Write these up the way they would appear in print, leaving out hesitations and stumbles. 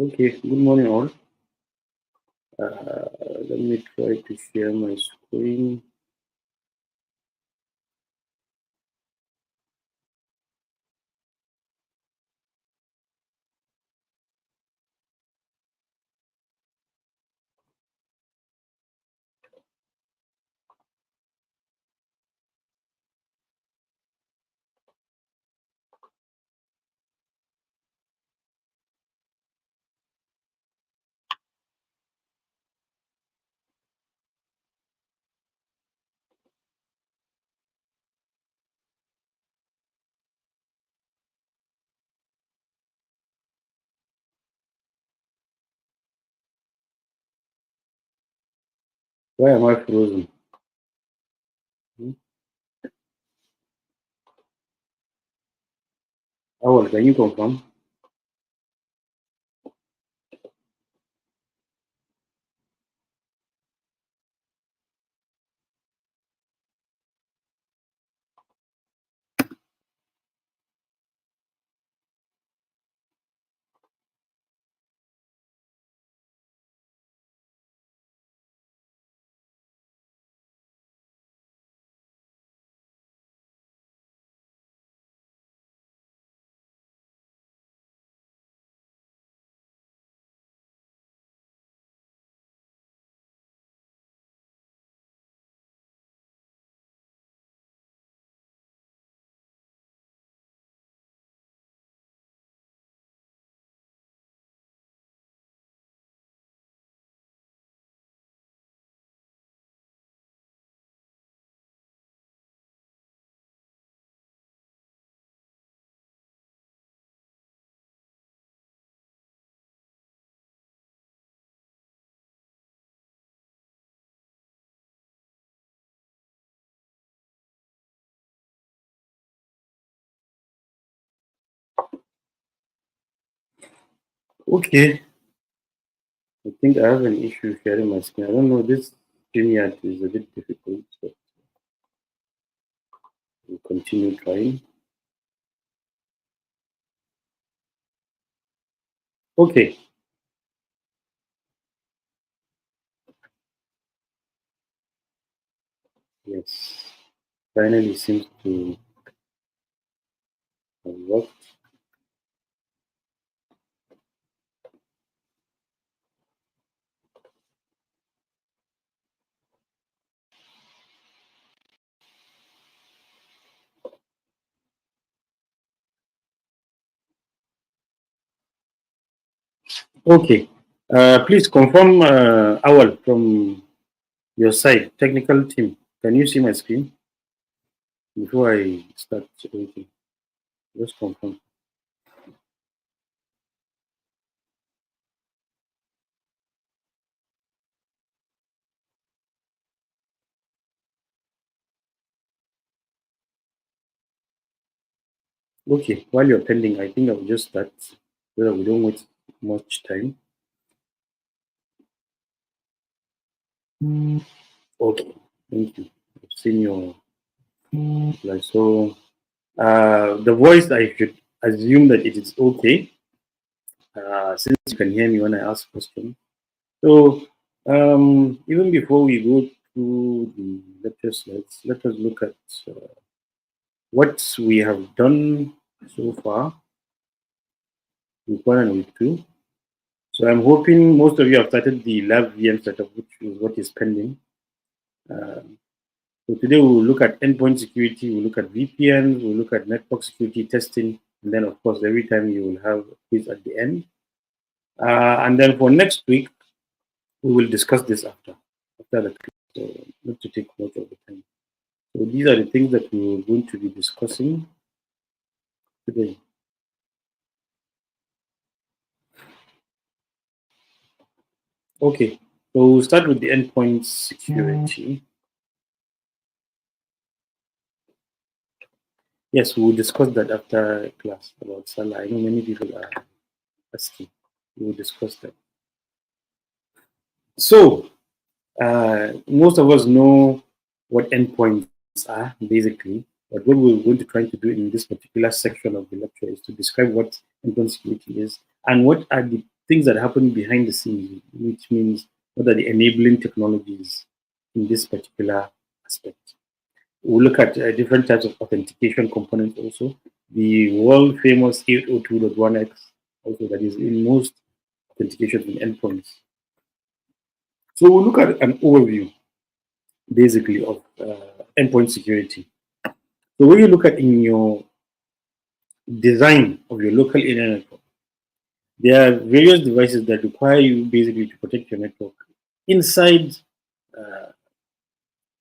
Okay, good morning all. Let me try to share my screen. Why am I frozen? Hmm? Awal, can you confirm? Okay, I think I have an issue sharing my screen. I don't know, this StreamYard is a bit difficult, so we'll continue trying. Okay, yes, finally seems to have worked. Okay, please confirm, Awal, from your side, technical team. Can you see my screen before I start? Okay, just confirm. Okay, while you're pending, I think I'll just start so that we don't waste much time. Okay, thank you. I've seen your reply. So, the voice, I should assume that it is okay, since you can hear me when I ask questions. So, even before we go through the lecture slides, let us look at what we have done so far with one and with two. So, I'm hoping most of you have started the lab VM setup, which is what is pending. Um, So today we'll look at endpoint security, we'll look at VPNs, we'll look at network security testing, and then of course every time you will have a quiz at the end. And then for next week, we will discuss this after the quiz, so not to take much of the time. So these are the things that we are going to be discussing today. Okay, so we'll start with the endpoint security. Yes, we will discuss that after class about Salah. I know many people are asking. We will discuss that. So most of us know what endpoints are basically, but what we're going to try to do in this particular section of the lecture is to describe what endpoint security is and what are the things that happen behind the scenes, which means what are the enabling technologies in this particular aspect. We'll look at different types of authentication components also. The world famous 802.1x, also that is in most authentication in endpoints. So we'll look at an overview basically of endpoint security. So when you look at in your design of your local internet network, there are various devices that require you basically to protect your network inside uh,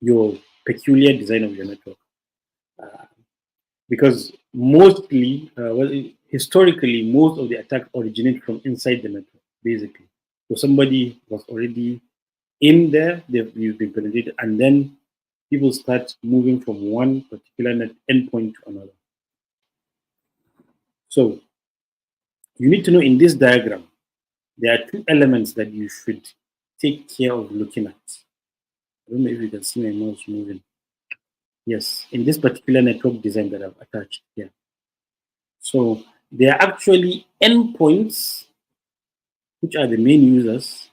your peculiar design of your network. Uh, because mostly, historically, most of the attacks originate from inside the network, basically. So somebody was already in there, you've been penetrated, and then people start moving from one particular net endpoint to another. So you need to know in this diagram, there are two elements that you should take care of looking at. I don't know if you can see my mouse moving. Yes, in this particular network design that I've attached here. So there are actually endpoints, which are the main users,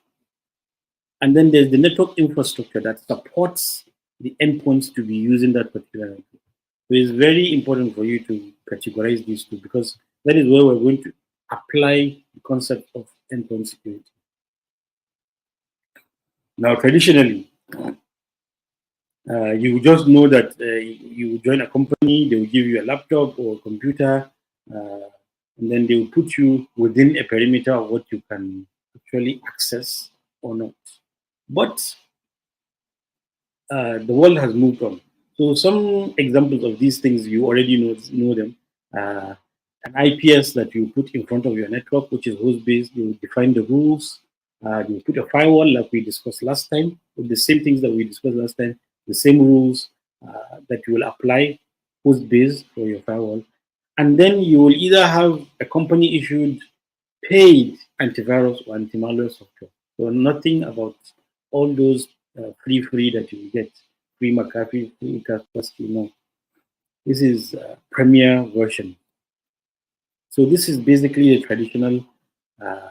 and then there's the network infrastructure that supports the endpoints to be using that particular network. So it's very important for you to categorize these two because that is where we're going to apply the concept of endpoint security. Now, traditionally, you just know that you join a company, they will give you a laptop or a computer, and then they will put you within a perimeter of what you can actually access or not. But the world has moved on. So some examples of these things you already know them. An IPS that you put in front of your network, which is host based, you define the rules. You put a firewall like we discussed last time, with the same things that we discussed last time, the same rules that you will apply host based for your firewall. And then you will either have a company issued paid antivirus or anti-malware software. So nothing about all those free that you get, free McAfee, free Kaspersky. No, this is premier version. So this is basically a traditional uh,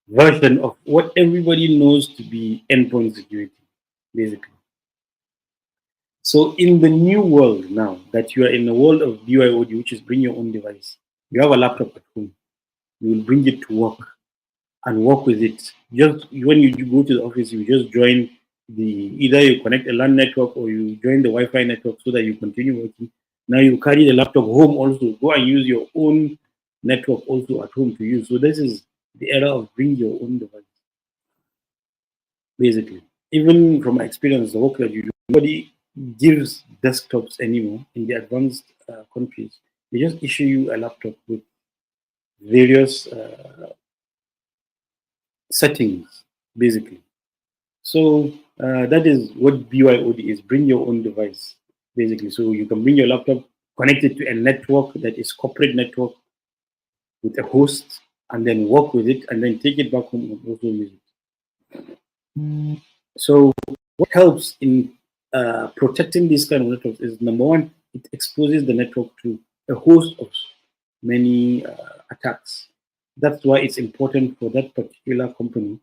version of what everybody knows to be endpoint security, basically. So in the new world now that you are in the world of BYOD, which is bring your own device, you have a laptop at home, you will bring it to work and work with it. Just when you go to the office, you just join the either you connect a LAN network or you join the Wi-Fi network so that you continue working. Now you carry the laptop home also. Go and use your own network also at home to use. So this is the era of bring your own device, basically. Even from my experience, the work that you do, nobody gives desktops anymore in the advanced countries. They just issue you a laptop with various settings, basically. So that is what BYOD is. Bring your own device, basically. So you can bring your laptop, connect it to a network that is corporate network with a host, and then work with it, and then take it back home and also use it. So what helps in protecting this kind of networks is number one, it exposes the network to a host of many attacks. That's why it's important for that particular company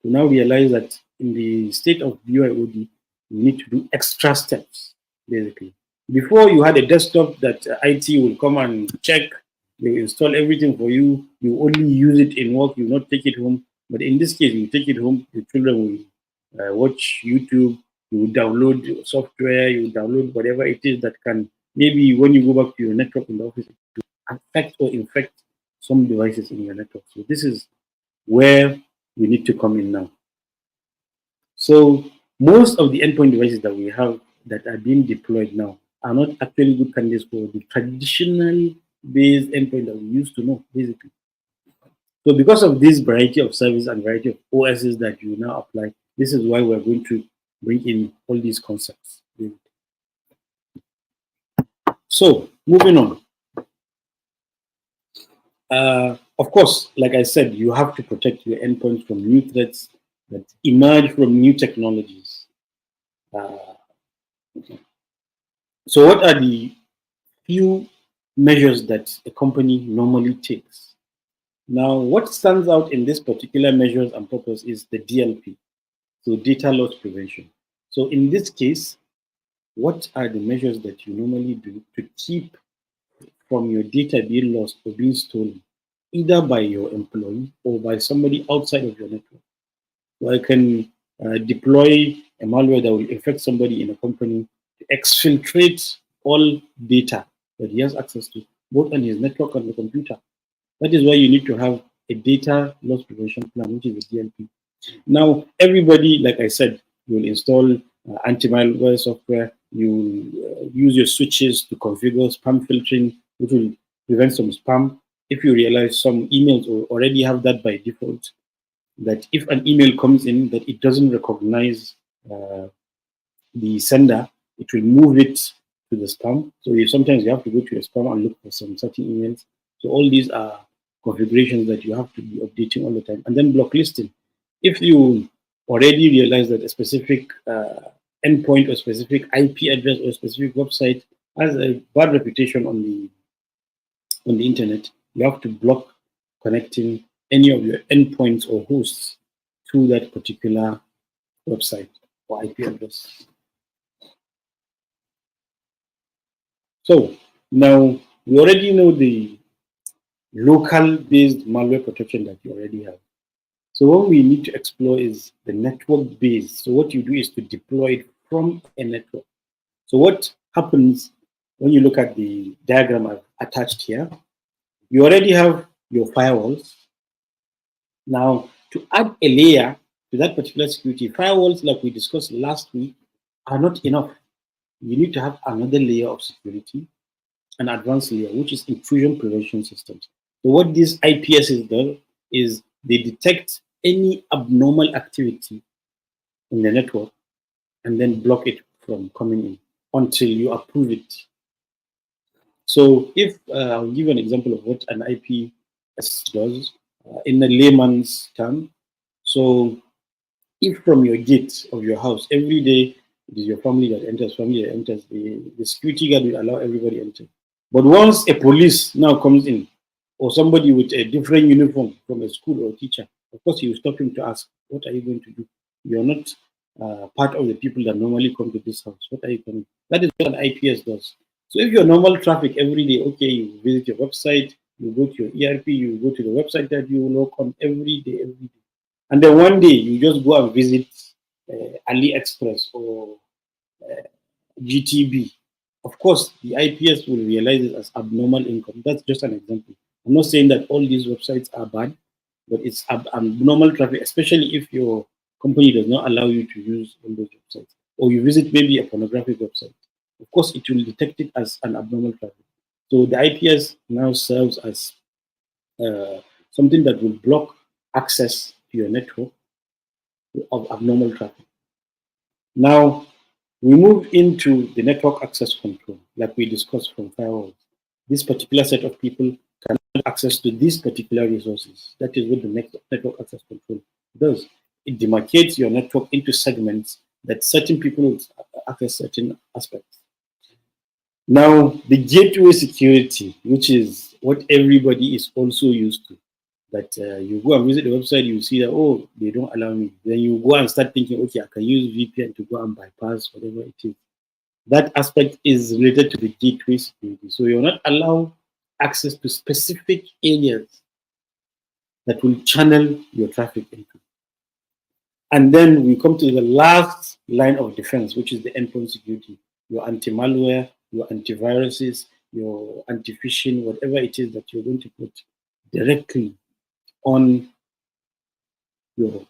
to now realize that in the state of BYOD, you need to do extra steps, basically. Before you had a desktop that IT will come and check, they install everything for you, you only use it in work, you not take it home. But in this case, you take it home, the children will watch YouTube, you download software, you download whatever it is that can, maybe when you go back to your network in the office, affect or infect some devices in your network. So this is where we need to come in now. So most of the endpoint devices that we have that are being deployed now are not actually good candidates for the traditional based endpoint that we used to know, basically. So because of this variety of service and variety of OSs that you now apply, this is why we're going to bring in all these concepts. So moving on. Of course, like I said, you have to protect your endpoints from new threats that emerge from new technologies. Uh, so, what are the few measures that a company normally takes? Now, what stands out in this particular measures and purpose is the DLP, so data loss prevention. So in this case, what are the measures that you normally do to keep from your data being lost or being stolen, either by your employee or by somebody outside of your network? So I can deploy a malware that will infect somebody in a company to exfiltrate all data that he has access to, both on his network and the computer. That is why you need to have a data loss prevention plan, which is a DLP. Now, everybody, like I said, will install anti-malware software. You use your switches to configure spam filtering, which will prevent some spam. If you realize some emails already have that by default, that if an email comes in that it doesn't recognize uh, the sender, it will move it to the spam. So sometimes you have to go to your spam and look for some certain emails. So all these are configurations that you have to be updating all the time. And then block listing. If you already realize that a specific endpoint or specific IP address or specific website has a bad reputation on the internet, you have to block connecting any of your endpoints or hosts to that particular website or IP address. So now we already know the local based malware protection that you already have. So what we need to explore is the network based. So what you do is to deploy it from a network. So what happens when you look at the diagram I've attached here? You already have your firewalls. Now, to add a layer to that particular security, firewalls, like we discussed last week, are not enough. You need to have another layer of security, an advanced layer, which is intrusion prevention systems. So what these IPSs do is they detect any abnormal activity in the network and then block it from coming in until you approve it. So if I'll give you an example of what an IPS does in a layman's term. So if from your gate of your house every day it is your family that enters, the security guard will allow everybody enter. But once a police now comes in, or somebody with a different uniform from a school or a teacher, of course you will stop him to ask, what are you going to do? You're not part of the people that normally come to this house. What are you coming? That is what an IPS does. So if your normal traffic every day, okay, you visit your website, you go to your ERP, you go to the website that you log on every day. And then one day you just go and visit AliExpress or GTB. Of course, the IPS will realize it as abnormal income. That's just an example. I'm not saying that all these websites are bad, but it's abnormal traffic, especially if your company does not allow you to use all those websites, or you visit maybe a pornographic website. Of course, it will detect it as an abnormal traffic. So the IPS now serves as something that will block access to your network of abnormal traffic. Now, we move into the network access control, like we discussed from firewalls. This particular set of people can have access to these particular resources. That is what the network access control does. It demarcates your network into segments that certain people will access certain aspects. Now, the gateway security, which is what everybody is also used to, that you go and visit the website, you see that, oh, they don't allow me. Then you go and start thinking, okay, I can use VPN to go and bypass whatever it is. That aspect is related to the gateway security. So you're not allowed access to specific areas that will channel your traffic into. And then we come to the last line of defense, which is the endpoint security. Your anti-malware, your antiviruses, your anti-phishing, whatever it is that you're going to put directly on your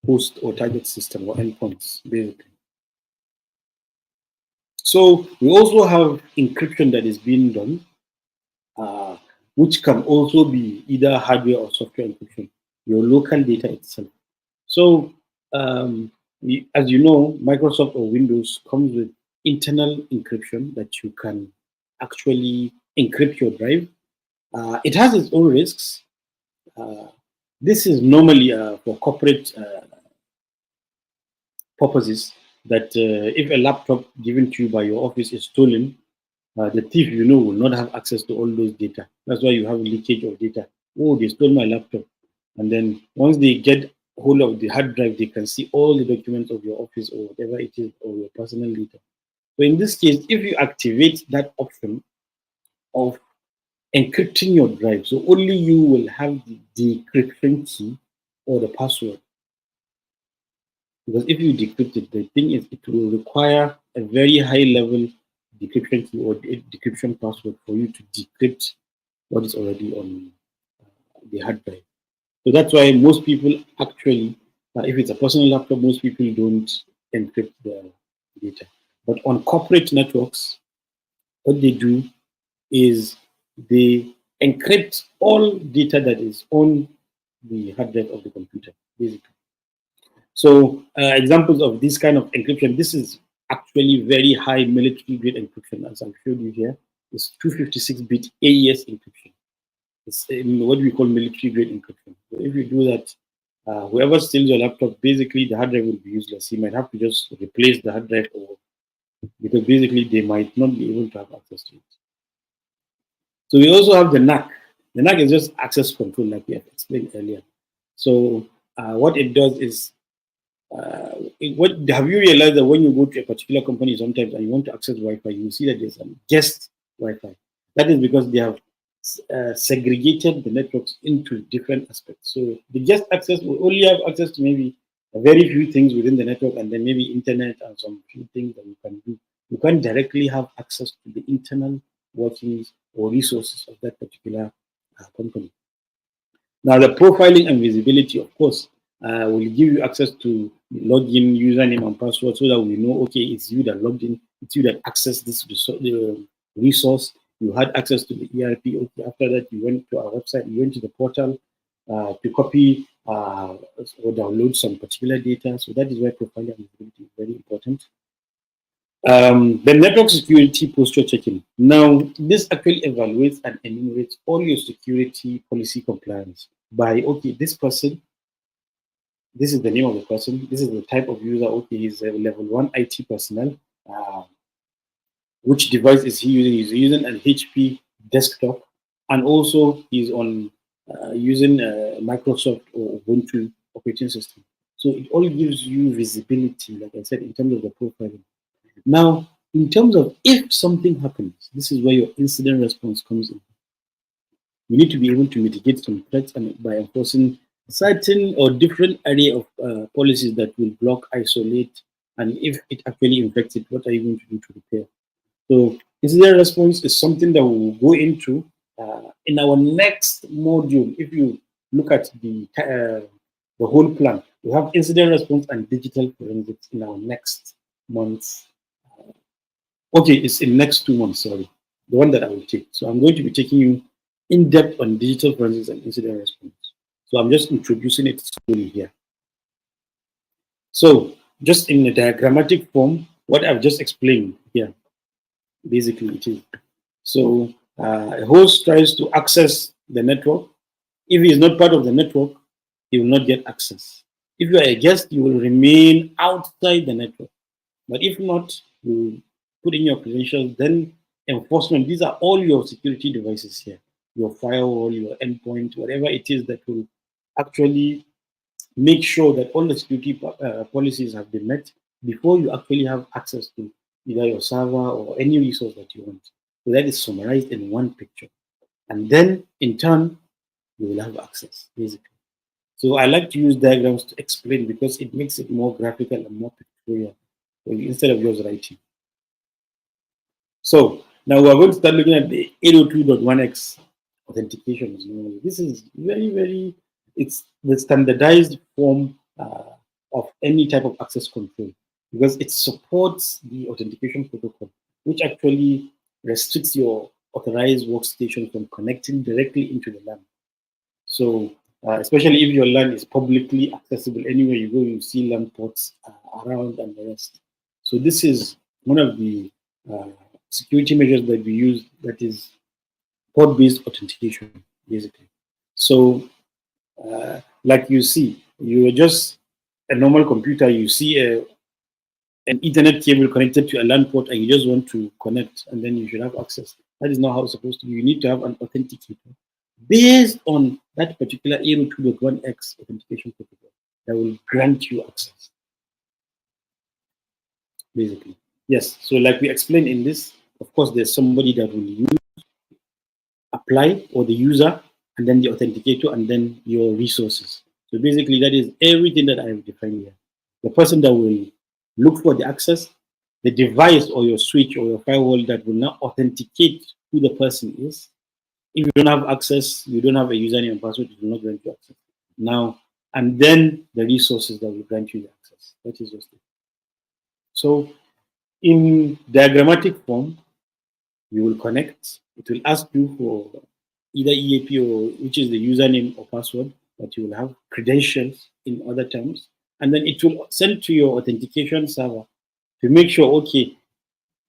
host or target system or endpoints, basically. So we also have encryption that is being done, which can also be either hardware or software encryption, your local data itself. So as you know, Microsoft or Windows comes with internal encryption that you can actually encrypt your drive. It has its own risks. This is normally for corporate purposes, that if a laptop given to you by your office is stolen, the thief, will not have access to all those data. That's why you have leakage of data. oh, they stole my laptop. And then once they get hold of the hard drive, they can see all the documents of your office or whatever it is or your personal data. So in this case, if you activate that option of encrypting your drive, so only you will have the decryption key or the password. Because if you decrypt it, the thing is it will require a very high level decryption key or decryption password for you to decrypt what is already on the hard drive. So that's why most people actually, if it's a personal laptop, most people don't encrypt the data. But on corporate networks, what they do is they encrypt all data that is on the hard drive of the computer, basically. So examples of this kind of encryption, this is actually very high military grade encryption, as I've showed you here. It's 256-bit AES encryption. It's what we call military grade encryption. So if you do that, whoever steals your laptop, basically the hard drive will be useless. He might have to just replace the hard drive, or because basically they might not be able to have access to it. So we also have the NAC. The NAC is just access control, like we have explained earlier. So what it does is, what have you realized that when you go to a particular company sometimes and you want to access Wi-Fi, you see that there's a guest Wi-Fi. That is because they have segregated the networks into different aspects. So the guest access will only have access to maybe a very few things within the network, and then maybe internet and some few things that you can do. You can't directly have access to the internal workings or resources of that particular company. Now, the profiling and visibility, of course, will give you access to login, username, and password so that we know, okay, it's you that logged in, it's you that accessed this resource. You had access to the ERP. Okay, after that, you went to our website, you went to the portal to copy or download some particular data. So that is why profiling and visibility is very important. The network security posture checking. Now, this actually evaluates and enumerates all your security policy compliance by, okay, this person, this is the name of the person, this is the type of user, okay, he's a level 1 IT personnel. Which device is he using? He's using an HP desktop, and also he's on using Microsoft or Ubuntu operating system. So it all gives you visibility, like I said, in terms of the profiling. Now, in terms of if something happens, this is where your incident response comes in. You need to be able to mitigate some threats and by enforcing certain or different array of policies that will block, isolate, and if it actually infects it, what are you going to do to repair? So incident response is something that we will go into in our next module. If you look at the whole plan, we have incident response and digital forensics in our next month's. Okay, it's in next 2 months, sorry, the one that I will take. So I'm going to be taking you in depth on digital forensics and incident response. So I'm just introducing it slowly here. So just in a diagrammatic form, what I've just explained here, basically it is. So a host tries to access the network. If he is not part of the network, he will not get access. If you are a guest, you will remain outside the network. But if not, you put in your credentials, then enforcement, these are all your security devices here, your firewall, your endpoint, whatever it is that will actually make sure that all the security policies have been met before you actually have access to either your server or any resource that you want. So that is summarized in one picture. And then in turn, you will have access, basically. So I like to use diagrams to explain because it makes it more graphical and more pictorial instead of just writing. So now we're going to start looking at the 802.1x authentication. This is very, it's the standardized form of any type of access control because it supports the authentication protocol, which actually restricts your authorized workstation from connecting directly into the LAN. So especially if your LAN is publicly accessible, anywhere you go, you see LAN ports around and the rest. So this is one of the security measures that we use, that is port-based authentication, basically. So like you see, you are just a normal computer, you see an Ethernet cable connected to a LAN port and you just want to connect and then you should have access. That is not how it's supposed to be. You need to have an authenticator based on that particular 802.1x authentication protocol that will grant you access, basically. Yes, so like we explained in this, of course, there's somebody that will use, apply, or the user, and then the authenticator, and then your resources. So basically, that is everything that I have defined here. The person that will look for the access, the device or your switch or your firewall that will now authenticate who the person is. If you don't have access, you don't have a username and password, it will not grant you access. Now, and then the resources that will grant you the access. That is just it. So in diagrammatic form, you will connect. It will ask you for either EAP or which is the username or password that you will have, credentials in other terms, and then it will send to your authentication server to make sure, okay,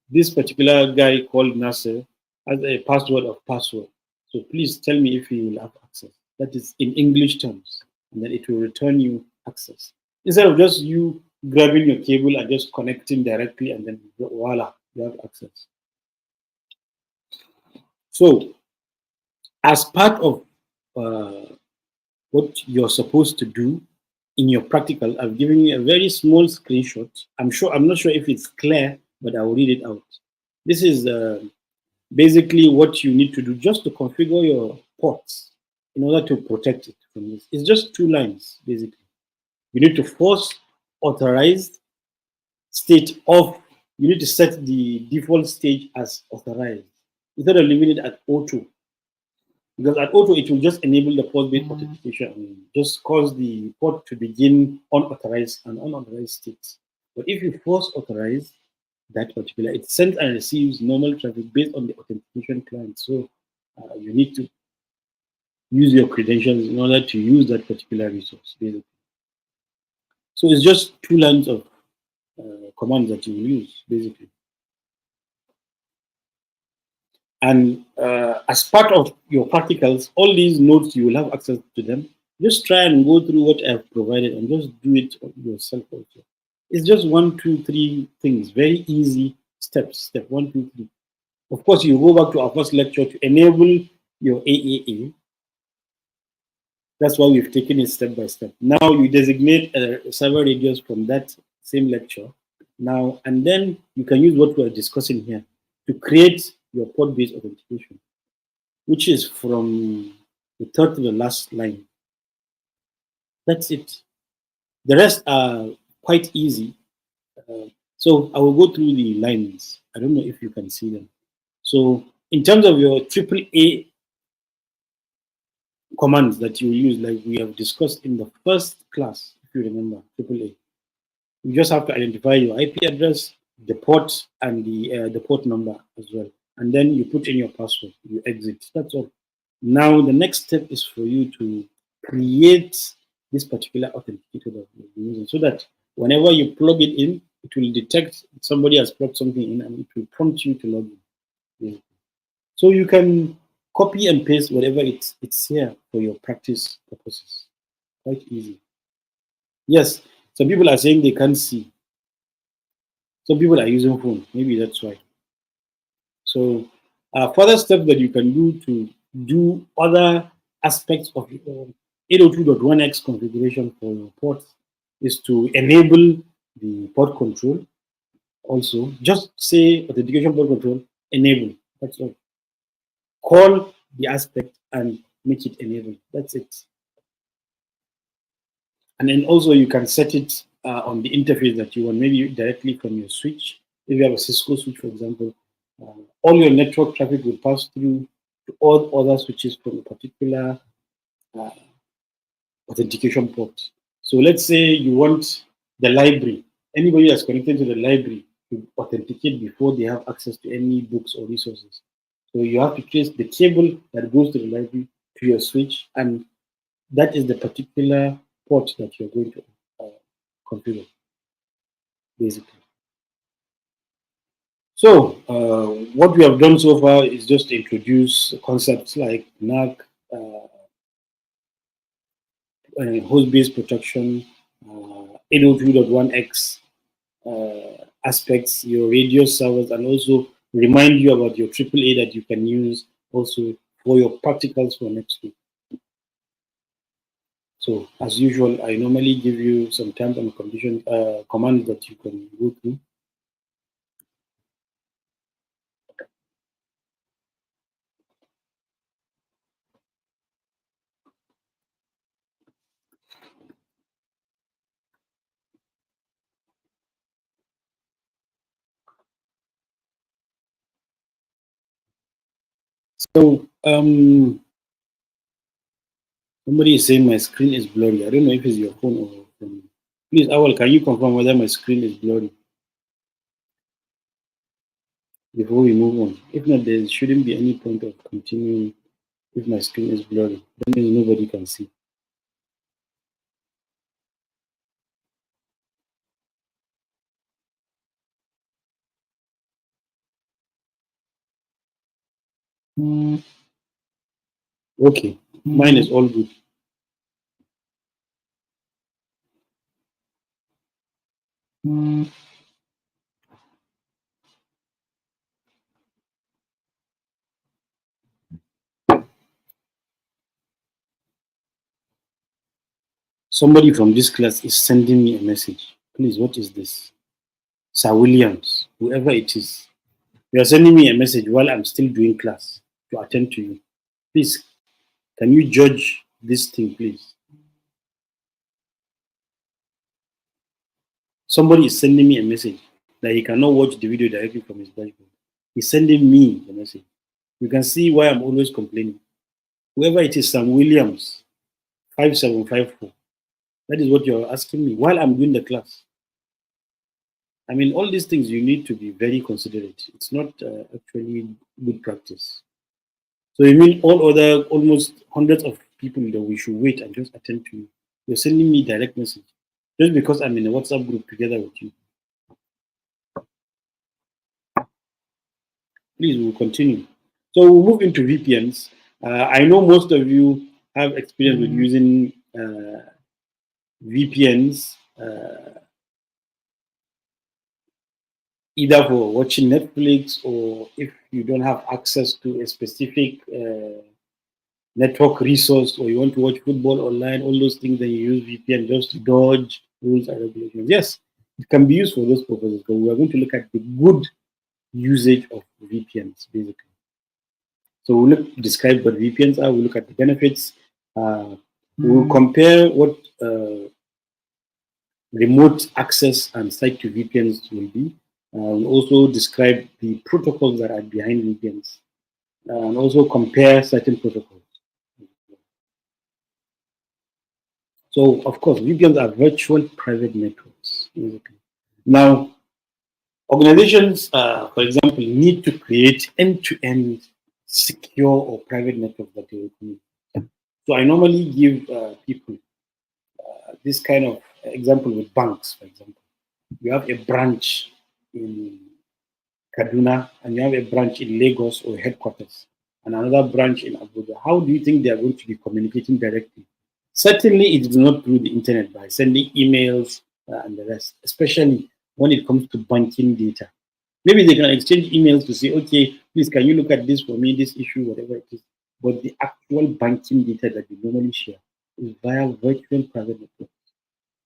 this particular guy called Nasser has a password of password. So please tell me if you will have access. That is in English terms, and then it will return you access. Instead of just you grabbing your cable and just connecting directly and then voila, you have access. So as part of what you're supposed to do in your practical, I've given you a very small screenshot. I'm not sure if it's clear, but I will read it out. This is basically what you need to do just to configure your ports in order to protect it from this. It's just 2 lines, basically. You need to force authorized state of, you need to set the default stage as authorized instead of leaving it at auto. Because at auto, it will just enable the port-based authentication and just cause the port to begin unauthorized and unauthorized states. But if you force authorize that particular, it sends and receives normal traffic based on the authentication client. So you need to use your credentials in order to use that particular resource, basically. So it's just 2 lines of commands that you will use, basically. And as part of your practicals, all these notes, you will have access to them. Just try and go through what I've provided and just do it yourself also. It's just 1, 2, 3 things, very easy steps. Step 1, 2, 3. Of course, you go back to our first lecture to enable your AAA. That's why we've taken it step by step. Now you designate a server radius from that same lecture. Now, and then you can use what we're discussing here to create your port-based authentication, which is from the third to the last line. That's it. The rest are quite easy. So I will go through the lines. I don't know if you can see them. So in terms of your AAA commands that you use, like we have discussed in the first class, if you remember, AAA, you just have to identify your IP address, the port, and the port number as well. And then you put in your password, you exit. That's all. Now, the next step is for you to create this particular authenticator that you're using so that whenever you plug it in, it will detect somebody has plugged something in and it will prompt you to log in. So you can copy and paste whatever it's here for your practice purposes. Quite easy. Yes, some people are saying they can't see. Some people are using phone. Maybe that's why. So further steps that you can do to do other aspects of your 802.1x configuration for your ports is to enable the port control. Also, just say authentication port control, enable. That's all. Call the aspect and make it enable. That's it. And then also you can set it on the interface that you want, maybe directly from your switch. If you have a Cisco switch, for example, all your network traffic will pass through to all other switches from a particular authentication port. So let's say you want the library. Anybody that's connected to the library to authenticate before they have access to any books or resources. So you have to trace the cable that goes to the library to your switch, and that is the particular port that you're going to configure, basically. So what we have done so far is just introduce concepts like NAC, host-based protection, 802.1x aspects, your radio servers, and also remind you about your AAA that you can use also for your practicals for next week. So as usual, I normally give you some terms and conditions, commands that you can go through. So somebody is saying my screen is blurry. I don't know if it's your phone or from me. Please, Awal, can you confirm whether my screen is blurry before we move on? If not, there shouldn't be any point of continuing if my screen is blurry. That means nobody can see. Okay, mine is all good. Somebody from this class is sending me a message. Please, what is this? Sir Williams, whoever it is, you are sending me a message while I'm still doing class to attend to you. Please, can you judge this thing, please? Somebody is sending me a message that he cannot watch the video directly from his dashboard. He's sending me the message. You can see why I'm always complaining. Whoever it is, Sam Williams, 5754. That is what you're asking me while I'm doing the class. I mean, all these things you need to be very considerate. It's not actually good practice. So you mean all other almost hundreds of people that we should wait and just attend to you? You're sending me direct message just because I'm in a WhatsApp group together with you. Please, we'll continue. So we'll move into VPNs. I know most of you have experience with using VPNs, either for watching Netflix or if you don't have access to a specific network resource or you want to watch football online, all those things, then you use VPN just to dodge rules and regulations. Yes, it can be used for those purposes, but we are going to look at the good usage of VPNs, basically. So we'll describe what VPNs are, we'll look at the benefits, we'll compare what remote access and site to VPNs will be. We'll also describe the protocols that are behind VPNs and also compare certain protocols. So, of course, VPNs are virtual private networks. Now, organizations, for example, need to create end-to-end secure or private networks that they will use. So I normally give people this kind of example with banks, for example. You have a branch in Kaduna and you have a branch in Lagos or headquarters and another branch in Abuja. How do you think they are going to be communicating directly? Certainly, it is not through the internet by sending emails and the rest, especially when it comes to banking data. Maybe they can exchange emails to say, okay, please, can you look at this for me, this issue, whatever it is. But the actual banking data that they normally share is via virtual private networks,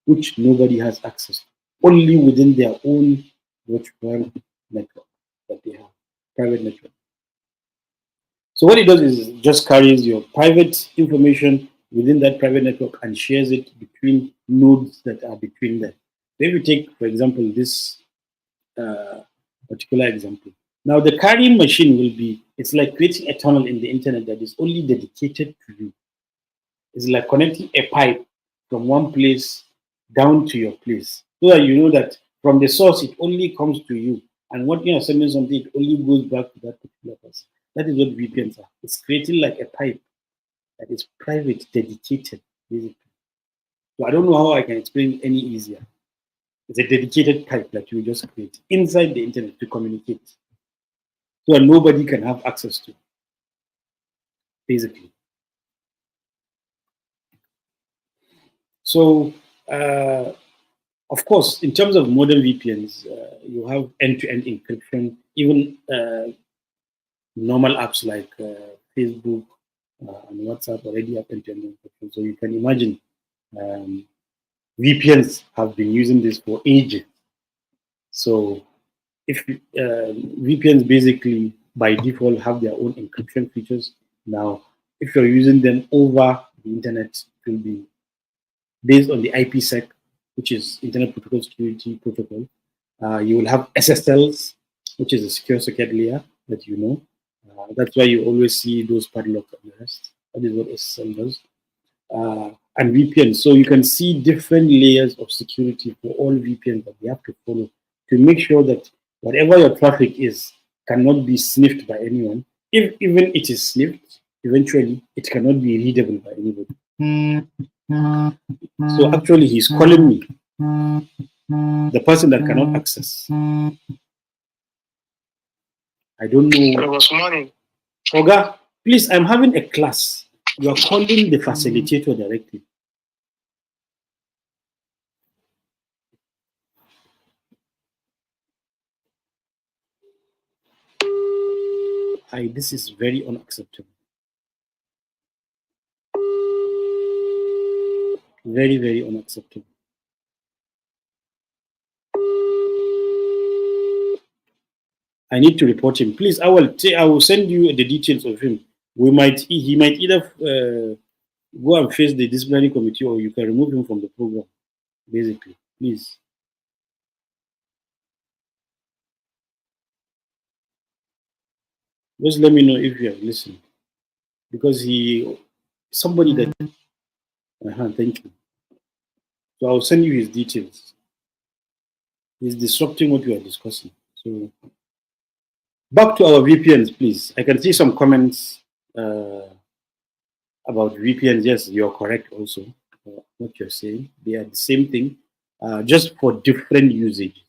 which nobody has access to, only within their own virtual network that they have, private network. So what it does is it just carries your private information within that private network and shares it between nodes that are between them. So if you take, for example, this particular example. Now the carrying machine will be, it's like creating a tunnel in the internet that is only dedicated to you. It's like connecting a pipe from one place down to your place. So that you know that from the source, it only comes to you. And when you are sending something, it only goes back to that particular person. That is what VPNs are. It's creating like a pipe that is private, dedicated, basically. So I don't know how I can explain any easier. It's a dedicated pipe that you just create inside the internet to communicate. So that nobody can have access to, basically. So, of course, in terms of modern VPNs, you have end-to-end encryption, even normal apps like Facebook, and WhatsApp already have end-to-end encryption. So you can imagine VPNs have been using this for ages. So if VPNs basically by default have their own encryption features, now if you're using them over the internet, it will be based on the IPsec, which is Internet Protocol Security Protocol. You will have SSLs, which is a secure socket layer that you know. That's why you always see those padlock and the rest. That is what SSL does. And VPN. So you can see different layers of security for all VPNs that you have to follow to make sure that whatever your traffic is cannot be sniffed by anyone. If even it is sniffed, eventually it cannot be readable by anybody. So actually he's calling me, the person that cannot access. I don't know. Oga, please, I'm having a class. You are calling the facilitator directly. This is very unacceptable. Very, very unacceptable. I need to report him. Please, I will send you the details of him. He might either go and face the disciplinary committee, or you can remove him from the program. Basically, please. Just let me know if you have listened, because somebody that. Thank you. So I'll send you his details. He's disrupting what we are discussing. So back to our VPNs, please. I can see some comments about VPNs. Yes, you're correct also. What you're saying. They are the same thing, just for different usages.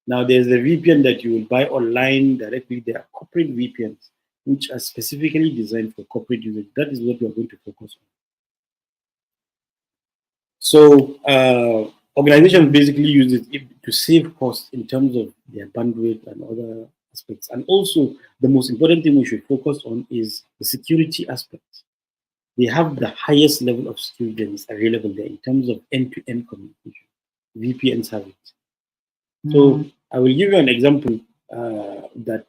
Now, there's a VPN that you will buy online directly. There are corporate VPNs, which are specifically designed for corporate usage. That is what we are going to focus on. So, organizations basically use it to save costs in terms of their bandwidth and other aspects. And also, the most important thing we should focus on is the security aspect. They have the highest level of security that is available there in terms of end-to-end communication. VPNs have it. So I will give you an example that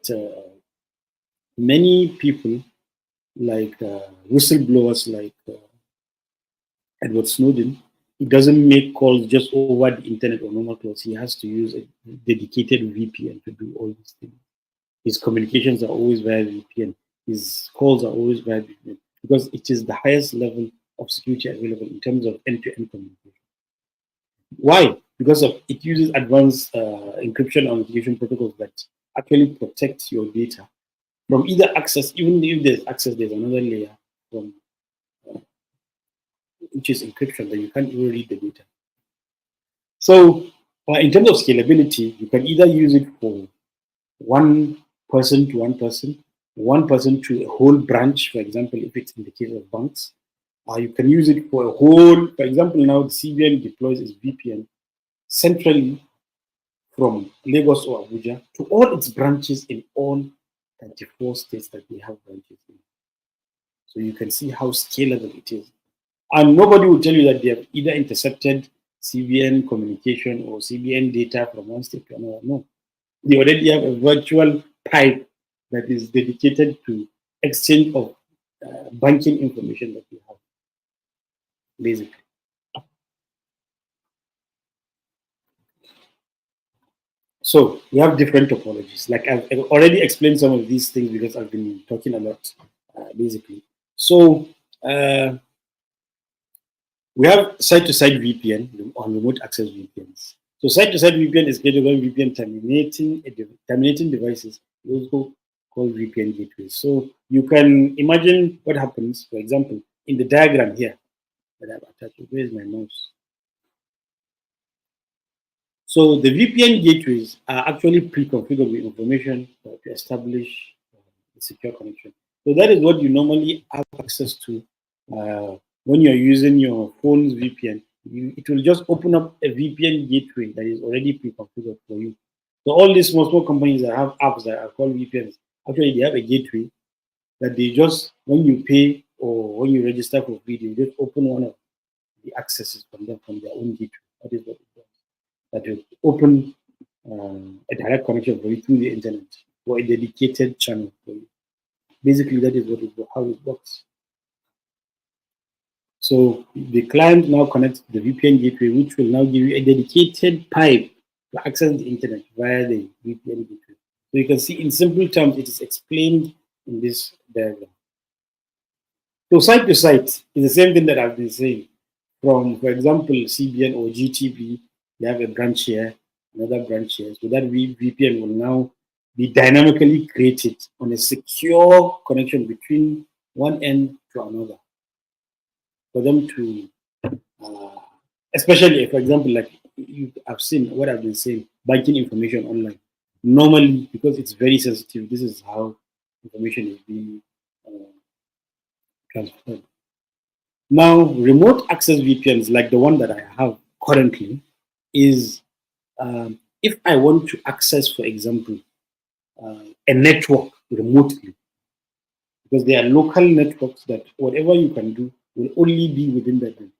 many people, like whistleblowers like Edward Snowden, he doesn't make calls just over the internet or normal calls. He has to use a dedicated VPN to do all these things. His communications are always via VPN. His calls are always via VPN because it is the highest level of security available in terms of end-to-end communication. Why? Because it uses advanced encryption and authentication protocols that actually protect your data from either access. Even if there's access, there's another layer from which is encryption that you can't even read the data. So, in terms of scalability, you can either use it for one person to one person to a whole branch. For example, if it's in the case of banks, you can use it for a whole. For example, now the CBN deploys its VPN centrally from Lagos or Abuja to all its branches in all 34 states that we have branches in. So you can see how scalable it is. And nobody will tell you that they have either intercepted CBN communication or CBN data from one state to another. No. They already have a virtual pipe that is dedicated to exchange of banking information that we have, basically. So we have different topologies. Like I've already explained some of these things because I've been talking a lot, basically. So we have site-to-site VPN on remote access VPNs. So site-to-site VPN is greater than VPN terminating devices. We also call VPN gateways. So you can imagine what happens, for example, in the diagram here that I've attached. Where is my mouse? So the VPN gateways are actually pre-configured with information to establish a secure connection. So that is what you normally have access to when you're using your phone's VPN. It will just open up a VPN gateway that is already pre-configured for you. So all these small companies that have apps that are called VPNs, actually they have a gateway that they just, when you pay or when you register for video, just open one of the accesses from them from their own gateway. That is what it does. That will open a direct connection for you through the internet or a dedicated channel for you. Basically, that is how it works. So the client now connects to the VPN gateway, which will now give you a dedicated pipe to access the internet via the VPN gateway. So you can see in simple terms, it is explained in this diagram. So site to site is the same thing that I've been saying. From, for example, CBN or GTB, they have a branch here, another branch here. So that VPN will now be dynamically created on a secure connection between one end to another for them to, especially, for example, like I've seen what I've been saying, banking information online. Normally, because it's very sensitive, this is how information is being transferred. Now, remote access VPNs, like the one that I have currently, is if I want to access, for example, a network remotely, because there are local networks that whatever you can do will only be within that network.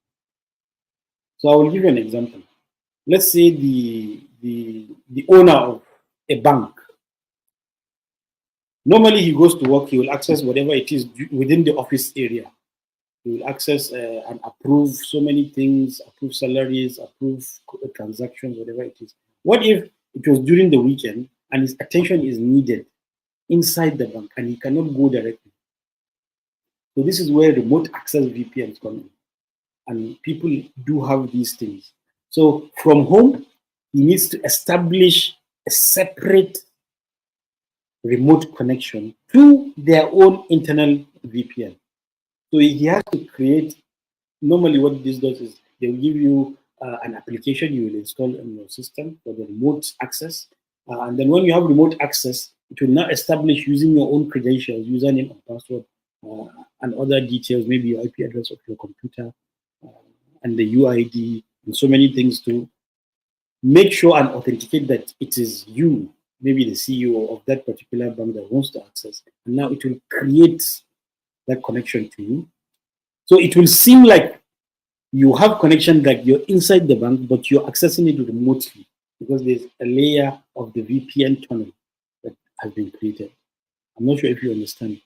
So I will give you an example. Let's say the owner of a bank. Normally, he goes to work, he will access whatever it is within the office area. He will access and approve so many things, approve salaries, approve transactions, whatever it is. What if it was during the weekend and his attention is needed inside the bank and he cannot go directly? So this is where remote access VPNs come in. And people do have these things. So from home, he needs to establish a separate remote connection to their own internal VPN. So he has to create, normally what this does is they will give you an application you will install in your system for the remote access. And then when you have remote access, it will now establish using your own credentials, username and password, and other details, maybe your IP address of your computer, and the UID, and so many things to make sure and authenticate that it is you, maybe the CEO of that particular bank that wants to access. And now it will create that connection to you. So it will seem like you have connection like you're inside the bank, but you're accessing it remotely because there's a layer of the VPN tunnel that has been created. I'm not sure if you understand.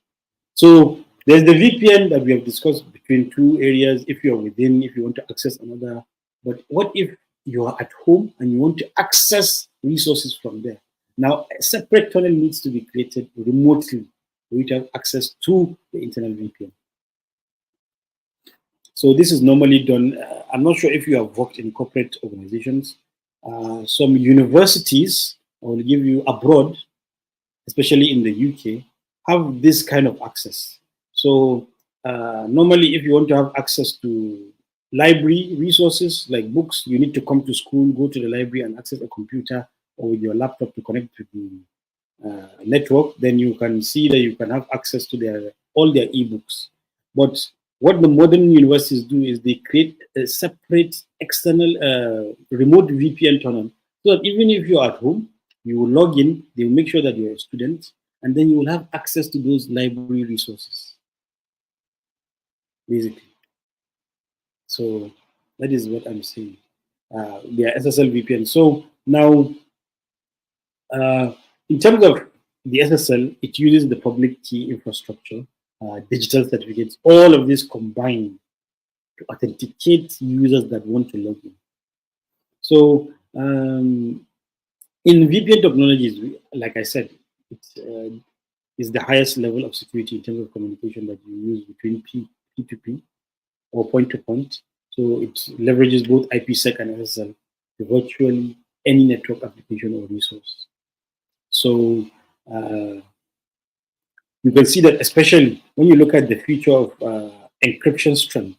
So there's the VPN that we have discussed between two areas, if you're within, if you want to access another. But what if you are at home and you want to access resources from there? Now, a separate tunnel needs to be created remotely for you to have access to the internal VPN. So this is normally done. I'm not sure if you have worked in corporate organizations. Some universities, I will give you abroad, especially in the UK, have this kind of access. So normally, if you want to have access to library resources like books, you need to come to school, go to the library and access a computer or with your laptop to connect to the network. Then you can see that you can have access to all their ebooks. But what the modern universities do is they create a separate external remote VPN tunnel so that even if you're at home, you will log in, they will make sure that you're a student, and then you will have access to those library resources, basically. So that is what I'm saying. They are SSL VPN. So now, in terms of the SSL, it uses the public key infrastructure, digital certificates, all of this combined to authenticate users that want to log in. So in VPN technologies, like I said, it is the highest level of security in terms of communication that you use between P2P or point to point. So it leverages both IPsec and SSL to virtually any network application or resource. So you can see that especially when you look at the feature of encryption strength,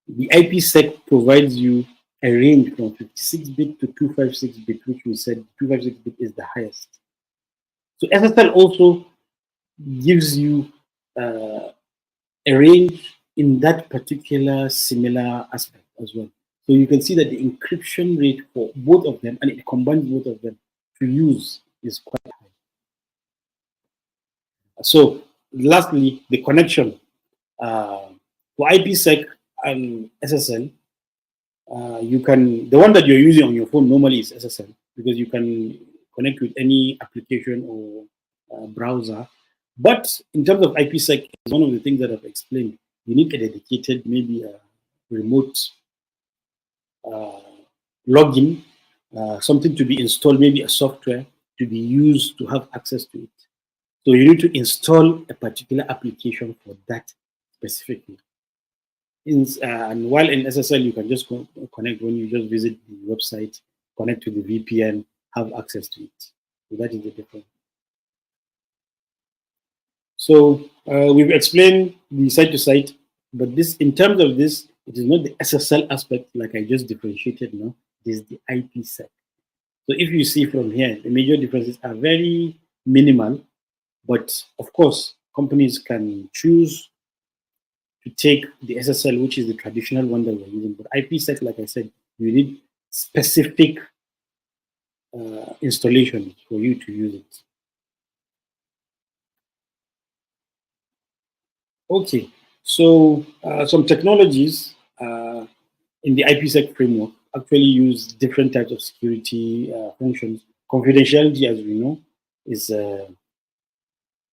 the IPsec provides you a range from 56-bit to 256-bit, which we said 256-bit is the highest. So SSL also gives you a range in that particular similar aspect as well. So you can see that the encryption rate for both of them, and it combines both of them to use, is quite high. So lastly, the connection. For IPsec and SSL, the one that you're using on your phone normally is SSL because you can connect with any application or browser. But in terms of IPsec, it's one of the things that I've explained. You need a dedicated, maybe a remote uh, login, something to be installed, maybe a software to be used to have access to it. So you need to install a particular application for that specifically. And while in SSL, you can just connect when you just visit the website, connect to the VPN, have access to it. So that is the difference. So we've explained the site to site, but this, in terms of this, it is not the SSL aspect like I just differentiated now. It is the IPsec. So if you see from here, the major differences are very minimal, but of course, companies can choose to take the SSL, which is the traditional one that we're using. But IPsec, like I said, you need specific installation for you to use it. Okay, so some technologies in the IPsec framework actually use different types of security functions. Confidentiality, as we know, is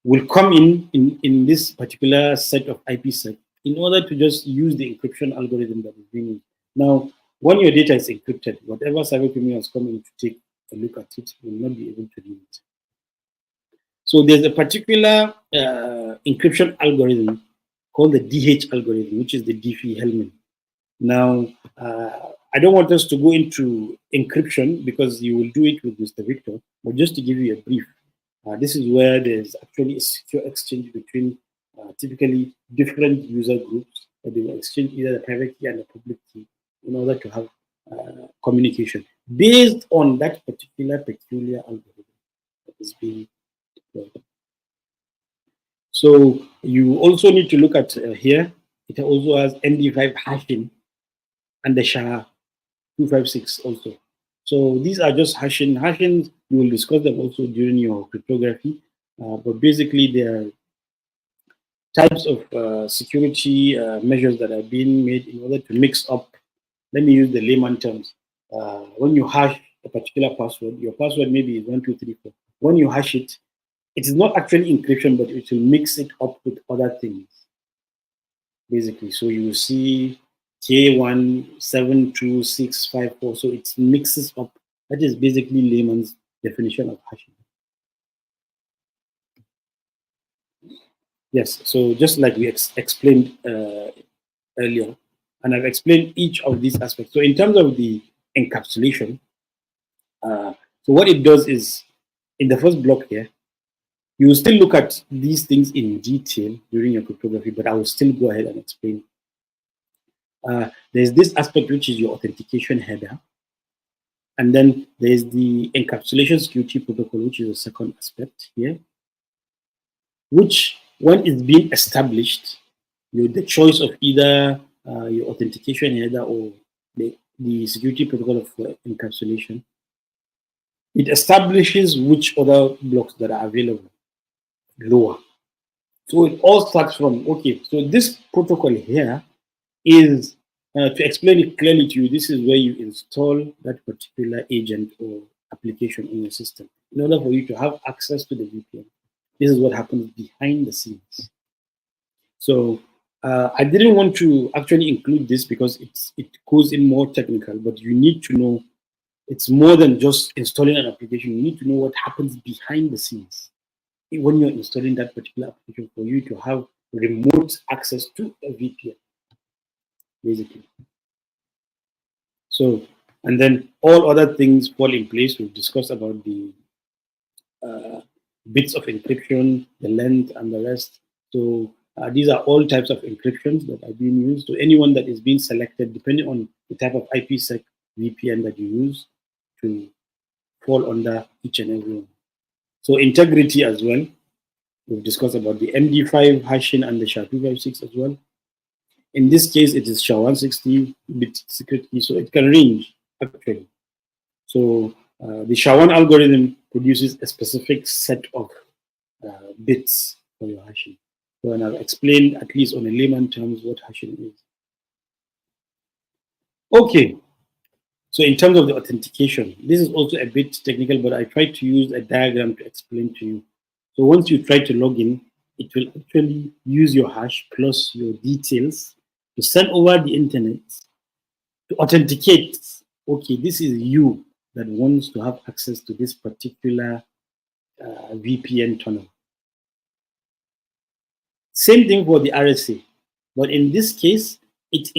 will come in this particular set of IPsec in order to just use the encryption algorithm that is being used. Now, when your data is encrypted, whatever cyber criminals come in to take a look at it will not be able to do it. So there's a particular encryption algorithm called the DH algorithm, which is the Diffie-Hellman. Now, I don't want us to go into encryption because you will do it with Mr. Victor, but just to give you a brief, this is where there's actually a secure exchange between typically different user groups, that they will exchange either a private key and a public key in order to have communication based on that particular peculiar algorithm that is being deployed. So you also need to look at here. It also has MD5 hashing and the SHA-256 also. So these are just hashing. Hashing, you will discuss them also during your cryptography. But basically, they are types of security measures that are being made in order to mix up. Let me use the layman terms. When you hash a particular password, your password maybe is 1234. When you hash it, it is not actually encryption, but it will mix it up with other things, basically. So you will see K172654. So it mixes up. That is basically layman's definition of hashing. Yes, so just like we explained earlier, and I've explained each of these aspects. So in terms of the encapsulation, so what it does is, in the first block here, you will still look at these things in detail during your cryptography, but I will still go ahead and explain. There's this aspect which is your authentication header. And then there's the encapsulation security protocol, which is the second aspect here, which when it's being established, the choice of either your authentication header or the security protocol of encapsulation, it establishes which other blocks that are available lower. So it all starts from, okay, so this protocol here is, to explain it clearly to you, this is where you install that particular agent or application in your system in order for you to have access to the VPN. This is what happens behind the scenes. So I didn't want to actually include this because it goes in more technical, but you need to know it's more than just installing an application. You need to know what happens behind the scenes when you're installing that particular application for you to have remote access to a VPN, basically. So, and then all other things fall in place. We've discussed about the bits of encryption, the length, and the rest. So these are all types of encryptions that are being used. So anyone that is being selected, depending on the type of IPsec VPN that you use, to fall under each and every one. So integrity as well. We've discussed about the MD5 hashing and the SHA-256 as well. In this case, it is SHA-160-bit secret key, so it can range actually. So the SHA-1 algorithm produces a specific set of bits for your hashing. So, and I've explained, at least on a layman terms, what hashing is. Okay, so in terms of the authentication, this is also a bit technical, but I tried to use a diagram to explain to you. So once you try to log in, it will actually use your hash plus your details to send over the internet to authenticate. Okay, this is you that wants to have access to this particular VPN tunnel. Same thing for the RSA, but in this case, it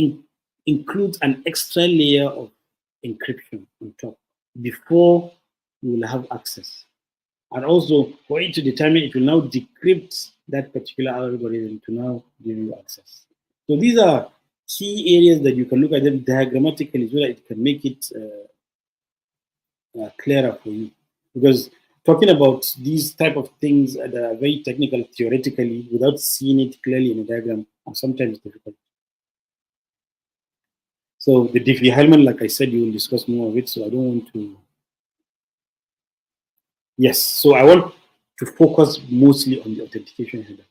includes an extra layer of encryption on top before you will have access. And also, for it to determine, it will now decrypt that particular algorithm to now give you access. So these are key areas that you can look at them diagrammatically so that it can make it clearer for you. Because talking about these type of things that are very technical theoretically without seeing it clearly in a diagram are sometimes difficult. So the Diffie-Hellman, like I said, you will discuss more of it, so I don't want to. Yes, so I want to focus mostly on the authentication header.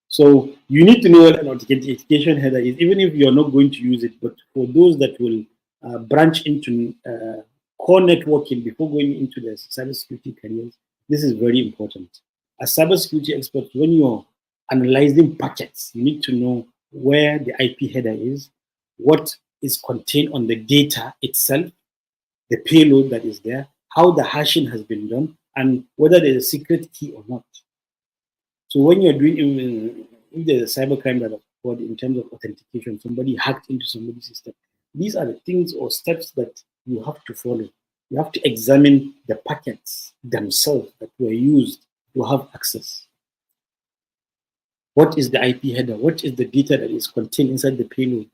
So you need to know what an authentication header is, even if you're not going to use it, but for those that will branch into core networking before going into the cybersecurity careers, this is very important. As cybersecurity experts, when you're analyzing packets, you need to know where the IP header is, what is contained on the data itself, the payload that is there, how the hashing has been done, and whether there's a secret key or not. So when you're doing, if there's a cybercrime that occurred in terms of authentication, somebody hacked into somebody's system, these are the things or steps that you have to follow. You have to examine the packets themselves that were used to have access. What is the IP header? What is the data that is contained inside the payload?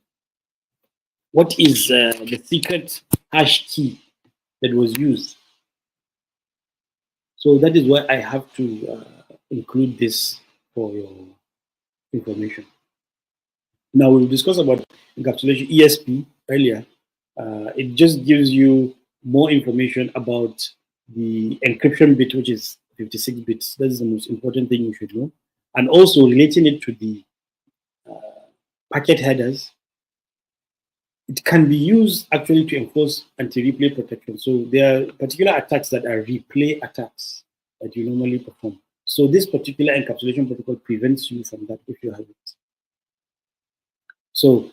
What is the secret hash key that was used? So that is why I have to include this for your information. Now we'll discuss about encapsulation ESP earlier. It just gives you more information about the encryption bit, which is 56 bits. That is the most important thing you should know. And also relating it to the packet headers, it can be used actually to enforce anti-replay protection. So there are particular attacks that are replay attacks that you normally perform. So this particular encapsulation protocol prevents you from that if you have it. So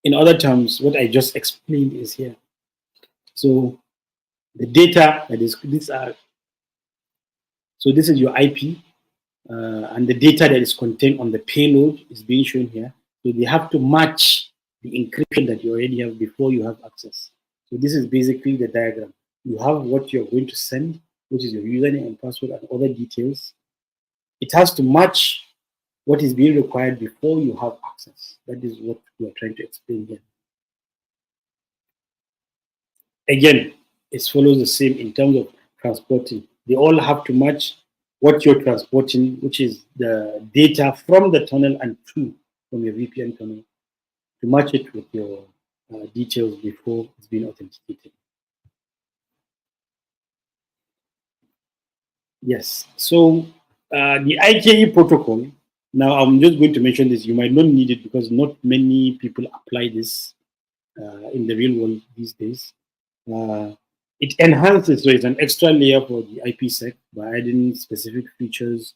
in other terms, what I just explained is here. So the data that is, so this is your IP, and the data that is contained on the payload is being shown here. So they have to match the encryption that you already have before you have access. So this is basically the diagram. You have what you're going to send, which is your username and password and other details. It has to match what is being required before you have access. That is what we are trying to explain here. Again, it follows the same in terms of transporting. They all have to match what you're transporting, which is the data from the tunnel and to from your VPN tunnel, to match it with your details before it's been authenticated. Yes. So the IKE protocol. Now I'm just going to mention this. You might not need it because not many people apply this in the real world these days. It enhances, so it's an extra layer for the IPsec by adding specific features.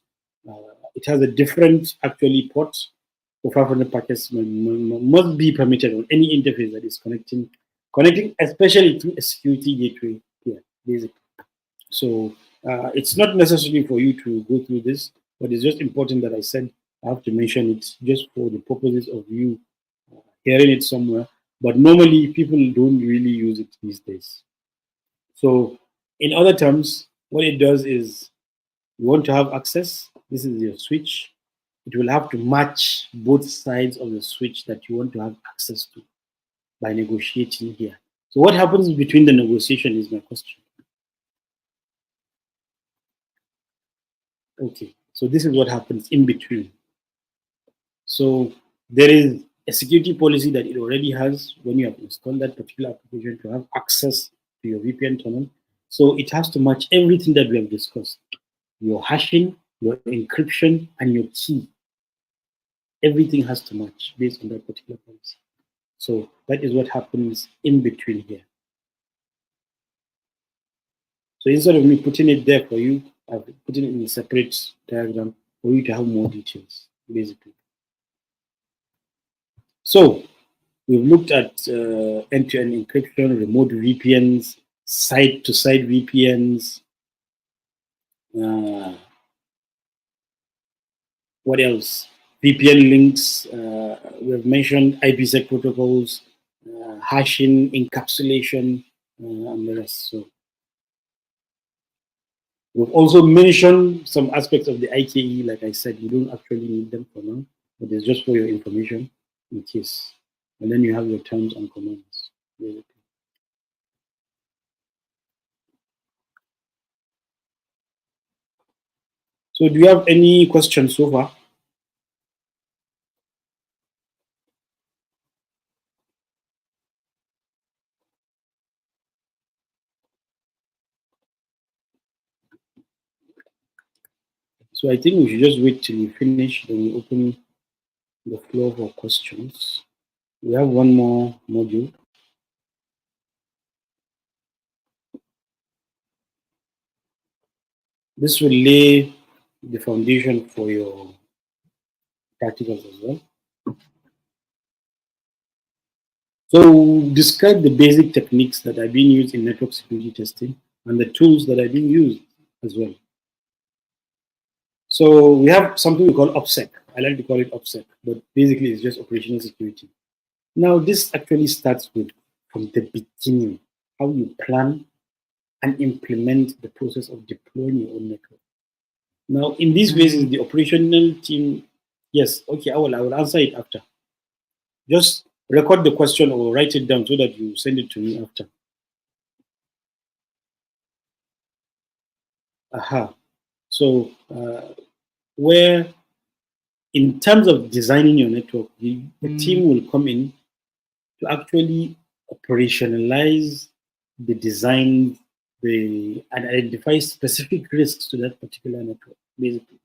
It has a different actually port for 500 packets must be permitted on any interface that is connecting especially through a security gateway here, basically. So it's not necessary for you to go through this, but it's just important that I said I have to mention it just for the purposes of you hearing it somewhere. But normally people don't really use it these days. So in other terms, what it does is you want to have access. This is your switch. It will have to match both sides of the switch that you want to have access to by negotiating here. So what happens between the negotiation is my question. Okay, so this is what happens in between. So there is a security policy that it already has when you have installed that particular application to have access to your VPN tunnel. So it has to match everything that we have discussed: your hashing, your encryption, and your key. Everything has to match based on that particular policy. So that is what happens in between here. So instead of me putting it there for you, I've put it in a separate diagram for you to have more details, basically. So we've looked at end-to-end encryption, remote VPNs, site-to-site VPNs. What else? VPN links. We have mentioned IPsec protocols, hashing, encapsulation, and the rest. So we've also mentioned some aspects of the IKE. Like I said, you don't actually need them for now, but it's just for your information in case. And then you have your terms and commands. So do you have any questions so far? So I think we should just wait till you finish, then we open the floor for questions. We have one more module. This will lay the foundation for your practicals as well. So describe the basic techniques that are being used in network security testing and the tools that are being used as well. So we have something we call OPSEC. I like to call it OPSEC, but basically it's just operational security. Now this actually starts with from the beginning, how you plan and implement the process of deploying your own network. Now in these phases, the operational team, yes, okay, I will answer it after. Just record the question or write it down so that you send it to me after. Aha. So where in terms of designing your network, the team will come in to actually operationalize the design, and identify specific risks to that particular network, basically.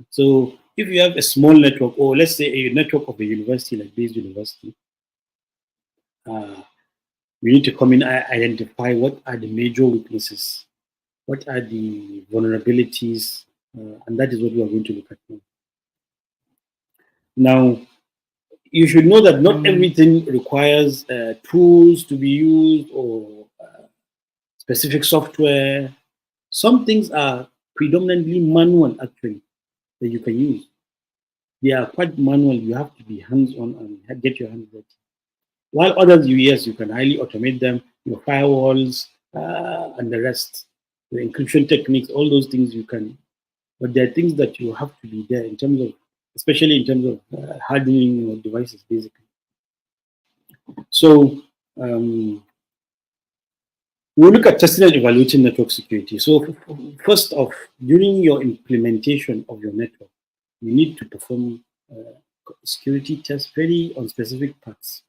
So if you have a small network, or let's say a network of a university, like this university, we need to come in and identify what are the major weaknesses, what are the vulnerabilities, and that is what we are going to look at now. Now, you should know that not everything requires tools to be used or specific software. Some things are predominantly manual, actually, that you can use. They are quite manual. You have to be hands-on and get your hands dirty. While others, yes, you can highly automate them, your firewalls and the rest, the encryption techniques, all those things you can. But there are things that you have to be there in terms of, especially in terms of hardening your devices, basically. So we'll look at testing and evaluating network security. So first off, during your implementation of your network, you need to perform security tests very on specific parts.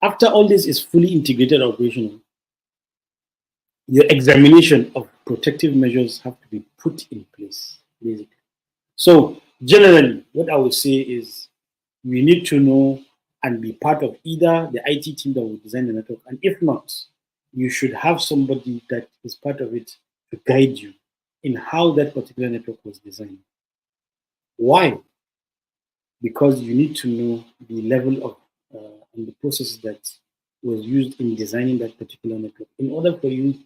After all this is fully integrated operational, your examination of protective measures have to be put in place, basically. So generally, what I would say is we need to know and be part of either the IT team that will design the network, and if not, you should have somebody that is part of it to guide you in how that particular network was designed. Why? Because you need to know the level of and the processes that was used in designing that particular network in order for you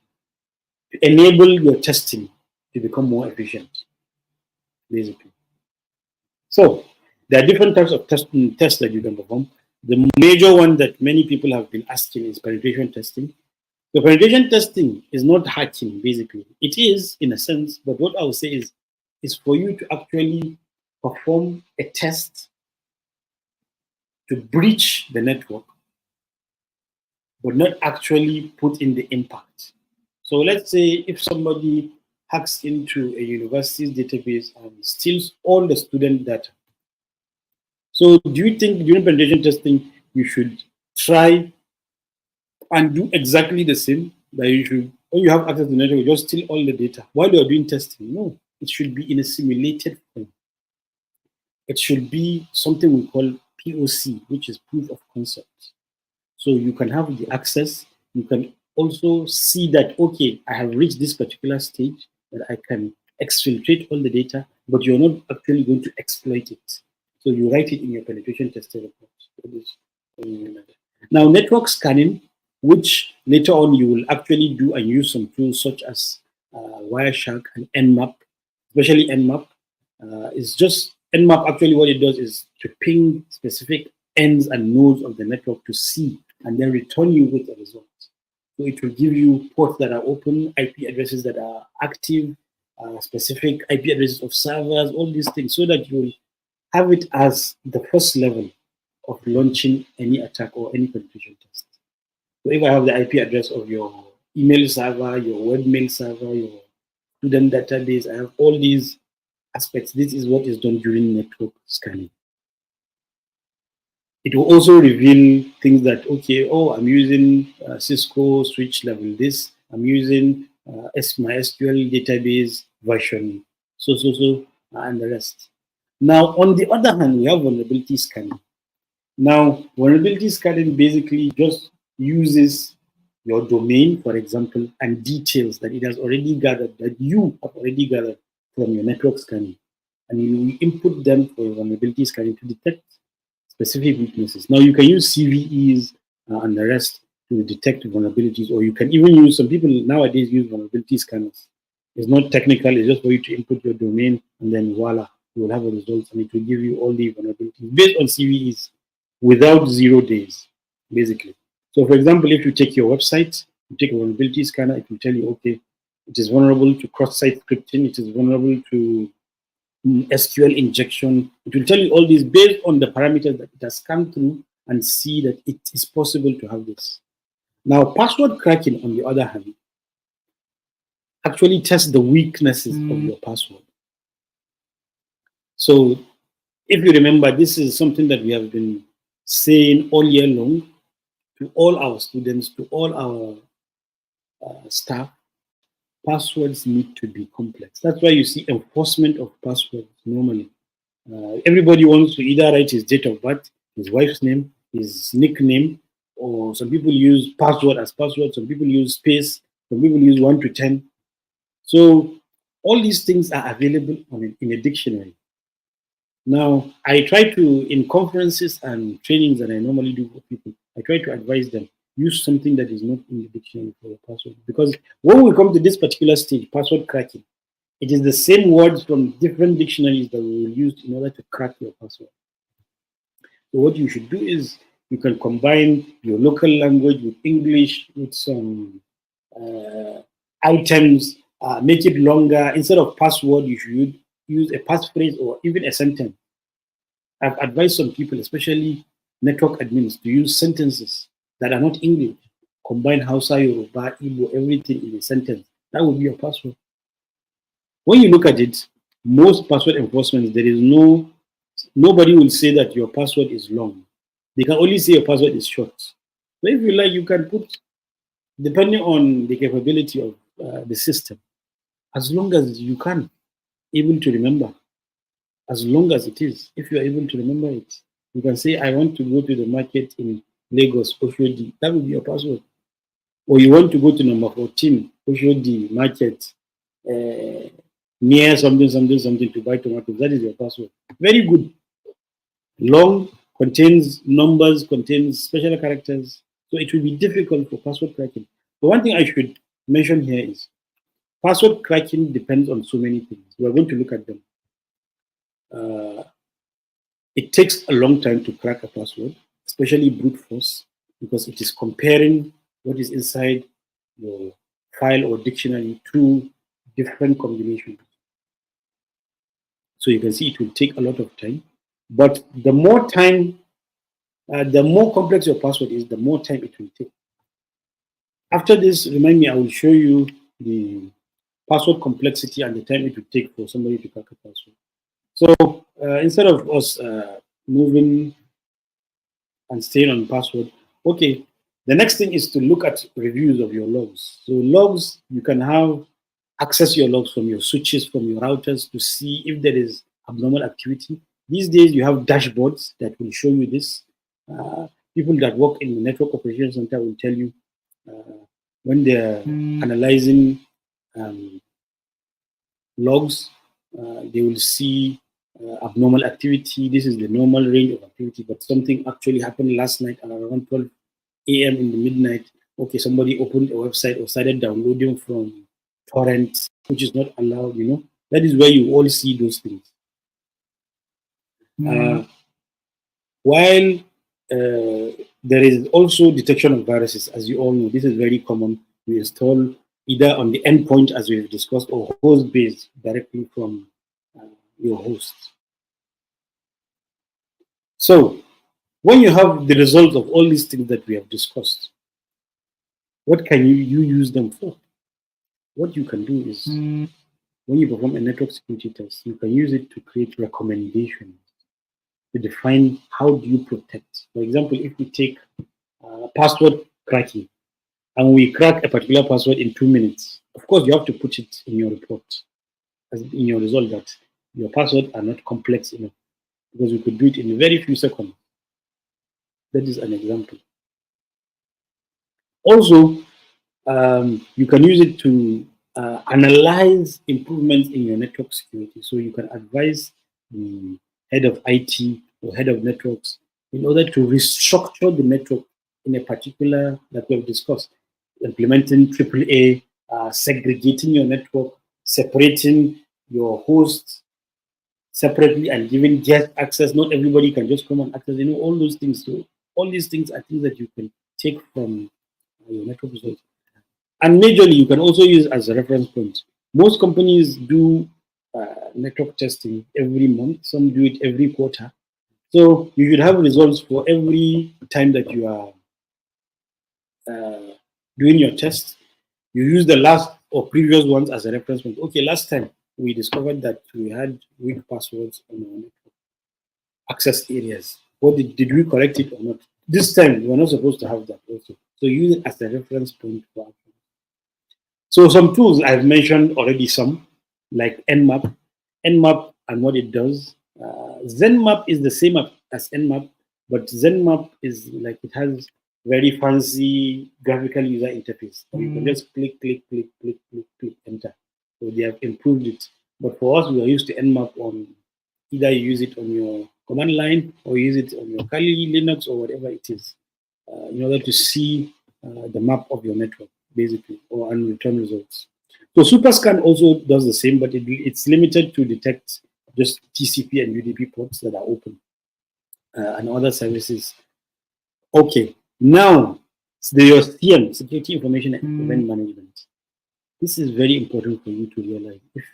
to enable your testing to become more efficient, basically. So there are different types of tests that you can perform. The major one that many people have been asking is penetration testing. So penetration testing is not hacking, basically. It is in a sense, but what I would say is for you to actually perform a test to breach the network, but not actually put in the impact. So let's say if somebody hacks into a university's database and steals all the student data. So do you think during penetration testing, you should try and do exactly the same? That you should, when you have access to the network, you just steal all the data while you are doing testing? No, it should be in a simulated form. it should be something we call POC, which is proof of concept. So you can have the access. You can also see that, okay, I have reached this particular stage that I can exfiltrate all the data, but you're not actually going to exploit it. So you write it in your penetration testing report. Now, network scanning, which later on you will actually do and use some tools such as Wireshark and Nmap, especially Nmap, is just Nmap. Actually, what it does is to ping specific ends and nodes of the network to see and then return you with a result. So it will give you ports that are open, IP addresses that are active, specific IP addresses of servers, all these things, so that you will have it as the first level of launching any attack or any penetration test. So if I have the IP address of your email server, your webmail server, your student database, I have all these aspects. This is what is done during network scanning. It will also reveal things that, okay, oh, I'm using Cisco switch level this, I'm using MySQL database version, so, and the rest. Now, on the other hand, we have vulnerability scanning. Now, vulnerability scanning basically just uses your domain, for example, and details that it has already gathered, that you have already gathered from your network scanning. And you input them for vulnerability scanning to detect specific weaknesses. Now, you can use CVEs and the rest to detect vulnerabilities, or you can even use, some people nowadays use vulnerability scanners. It's not technical, it's just for you to input your domain, and then voila, you will have a result, and it will give you all the vulnerabilities based on CVEs without 0 days, basically. So, for example, if you take your website, you take a vulnerability scanner, it will tell you, okay, it is vulnerable to cross-site scripting, it is vulnerable to SQL injection. It will tell you all this based on the parameters that it has come through and see that it is possible to have this. Now, password cracking, on the other hand, actually tests the weaknesses of your password. So, if you remember, this is something that we have been saying all year long to all our students, to all our staff. Passwords need to be complex. That's why you see enforcement of passwords normally. Everybody wants to either write his date of birth, his wife's name, his nickname, or some people use password as password, some people use space, some people use 1 to 10. So all these things are available in a dictionary. Now, I try to, in conferences and trainings that I normally do for people, I try to advise them, use something that is not in the dictionary for your password. Because when we come to this particular stage, password cracking, it is the same words from different dictionaries that we will use in order to crack your password. So what you should do is you can combine your local language with English, with some items, make it longer. Instead of password, you should use a passphrase or even a sentence. I've advised some people, especially network admins, to use sentences that are not English. Combine Hausa, Yoruba, Igbo, everything in a sentence. That would be your password. When you look at it, most password enforcements, there is nobody will say that your password is long. They can only say your password is short. So if you like, you can put, depending on the capability of the system, as long as you can, able to remember, as long as it is, if you are able to remember it, you can say, I want to go to the market in Lagos, Oshodi. That will be your password. Or you want to go to number 14, Oshodi market, near something to buy tomatoes. That is your password. Very good. Long, contains numbers, contains special characters. So it will be difficult for password cracking. But one thing I should mention here is password cracking depends on so many things. We are going to look at them. It takes a long time to crack a password, especially brute force, because it is comparing what is inside your file or dictionary to different combinations. So you can see it will take a lot of time. But the more time, the more complex your password is, the more time it will take. After this, remind me, I will show you the password complexity and the time it will take for somebody to crack a password. So instead of us moving and staying on password, okay, the next thing is to look at reviews of your logs. So logs, you can have access your logs from your switches, from your routers to see if there is abnormal activity. These days, you have dashboards that will show you this. People that work in the network operations center will tell you when they're analyzing um, logs, they will see abnormal activity. This is the normal range of activity, but something actually happened last night at around 12 a.m. in the midnight. Okay, somebody opened a website or started downloading from torrents, which is not allowed. That is where you all see those things. While there is also detection of viruses, as you all know, this is very common. We install either on the endpoint, as we've discussed, or host-based directly from your host. So, when you have the results of all these things that we have discussed, what can you use them for? What you can do is, when you perform a network security test, you can use it to create recommendations to define how do you protect. For example, if we take password cracking, and we crack a particular password in 2 minutes, of course, you have to put it in your report, as in your result, that your passwords are not complex enough, because we could do it in very few seconds. That is an example. Also, you can use it to analyze improvements in your network security. So you can advise the head of IT or head of networks in order to restructure the network in a particular, like we have discussed, implementing AAA, segregating your network, separating your hosts separately and giving guest access. Not everybody can just come and access, all those things. So all these things are things that you can take from your network results. And majorly, you can also use as a reference point. Most companies do network testing every month. Some do it every quarter. So you should have results for every time that you are doing your test. You use the last or previous ones as a reference point. Okay, last time we discovered that we had weak passwords on our network access areas. What did we correct it or not? This time we're not supposed to have that also. So use it as a reference point for action. So some tools I've mentioned already, some like Nmap. Nmap and what it does. ZenMap is the same as Nmap, but ZenMap is like it has very fancy graphical user interface. You can just click, click, click, click, click, click, enter. So they have improved it. But for us, we are used to Nmap on either you use it on your command line or use it on your Kali, Linux, or whatever it is, in order to see the map of your network, basically, or and return results. So Superscan also does the same, but it's limited to detect just TCP and UDP ports that are open and other services. Okay, now your CM, Security Information and Event Management. This is very important for you to realize if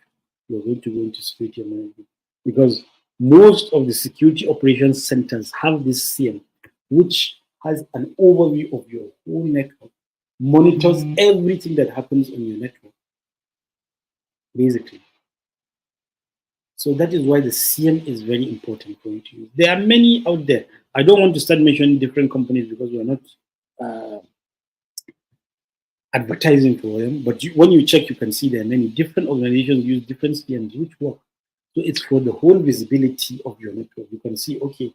you're going to go into security management, because most of the security operations centers have this CM, which has an overview of your whole network, monitors everything that happens on your network, basically. So that is why the CM is very important for you to use. There are many out there. I don't want to start mentioning different companies because we're not advertising for them. But when you check, you can see there are many different organizations use different CMs which work. So it's for the whole visibility of your network. You can see, okay,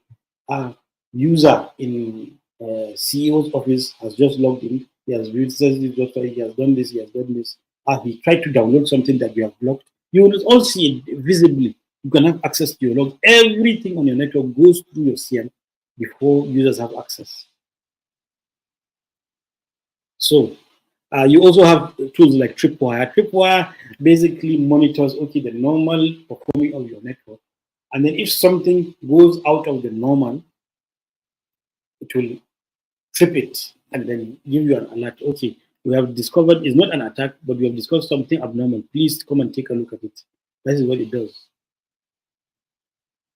a user in CEO's office has just logged in. He has visited this website. He has done this. He has done this. He tried to download something that you have blocked. You will all see it visibly. You can have access to your log. Everything on your network goes through your CM before users have access. So you also have tools like Tripwire. Tripwire basically monitors, okay, the normal performing of your network. And then if something goes out of the normal, it will trip it and then give you an alert. Okay, we have discovered it's not an attack, but we have discovered something abnormal. Please come and take a look at it. That is what it does.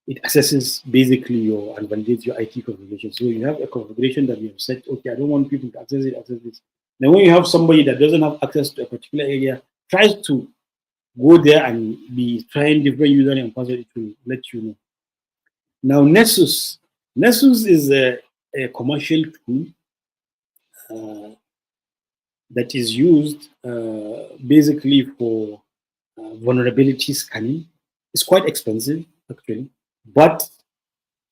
It assesses basically your and validates your IT configuration. So you have a configuration that you have set, okay, I don't want people to access it, access this. Now, when you have somebody that doesn't have access to a particular area, tries to go there and be trying different username and password, it will let you know. Now, Nessus. Nessus is a commercial tool that is used basically for vulnerability scanning. It's quite expensive, actually. But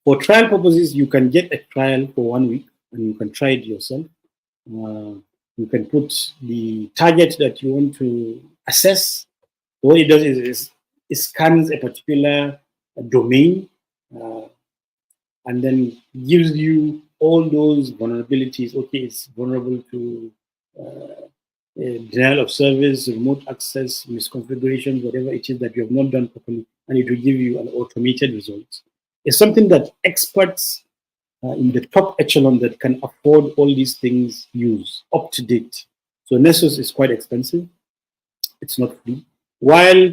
for trial purposes, you can get a trial for 1 week and you can try it yourself. Uh, you can put the target that you want to assess. What it does is it scans a particular domain uh, and then gives you all those vulnerabilities. Okay, it's vulnerable to denial of service, remote access, misconfiguration, whatever it is that you have not done properly, and it will give you an automated result. It's something that experts in the top echelon that can afford all these things use up to date. So Nessus is quite expensive. It's not free. While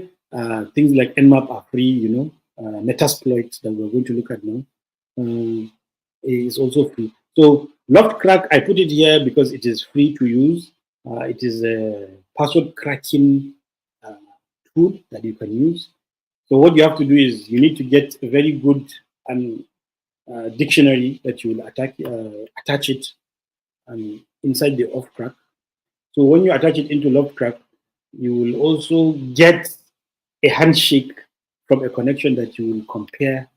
things like Nmap are free, Metasploit that we're going to look at now is also free. So Loftcrack, I put it here because it is free to use. It is a password cracking uh, tool that you can use. So what you have to do is you need to get a very good and dictionary that you will attach it inside the off crack. So when you attach it into Lovecrack, you will also get a handshake from a connection that you will compare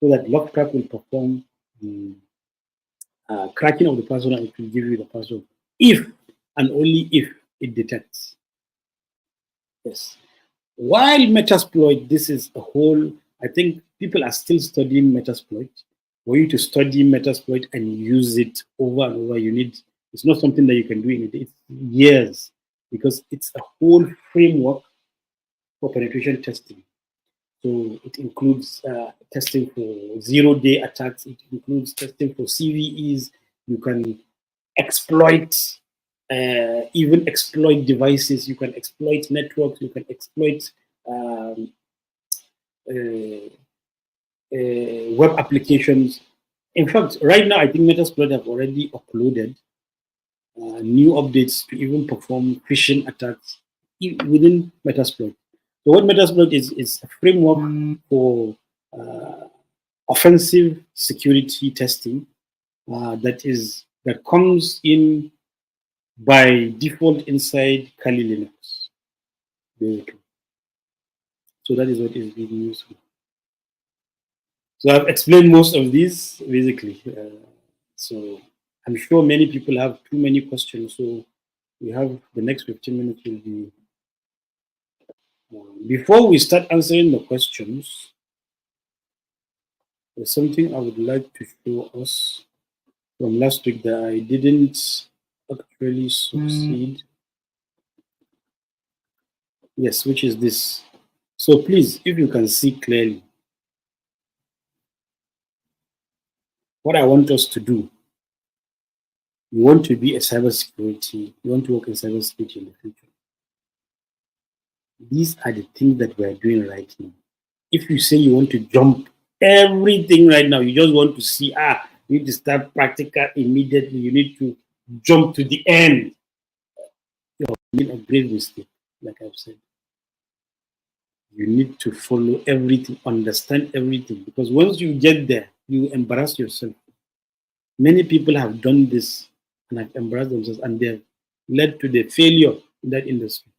so that Lovecrack will perform the cracking of the password and it will give you the password if and only if it detects. Yes. While Metasploit, this is a whole, I think people are still studying Metasploit. For you to study Metasploit and use it over and over, it's not something that you can do in a day. It's years because it's a whole framework for penetration testing. So it includes testing for zero-day attacks. It includes testing for CVEs. You can exploit, even exploit devices. You can exploit networks. You can exploit um, uh, web applications. In fact, right now, I think Metasploit have already uploaded new updates to even perform phishing attacks within Metasploit. So what Metasploit is a framework for uh, offensive security testing that comes in by default inside Kali Linux, basically. So that is what is being used for. So I've explained most of these basically. So I'm sure many people have too many questions. So we have the next 15 minutes will be. Before we start answering the questions, there's something I would like to show us from last week that I didn't actually succeed. Yes, which is this. So please, if you can see clearly, what I want us to do, you want to be a cybersecurity, you want to work in cybersecurity in the future. These are the things that we are doing right now. If you say you want to jump everything right now, you just want to see, you need to start practical immediately, you need to jump to the end. You're making a great mistake, like I've said. You need to follow everything, understand everything, because once you get there, you embarrass yourself. Many people have done this and have embarrassed themselves, and they have led to the failure in that industry.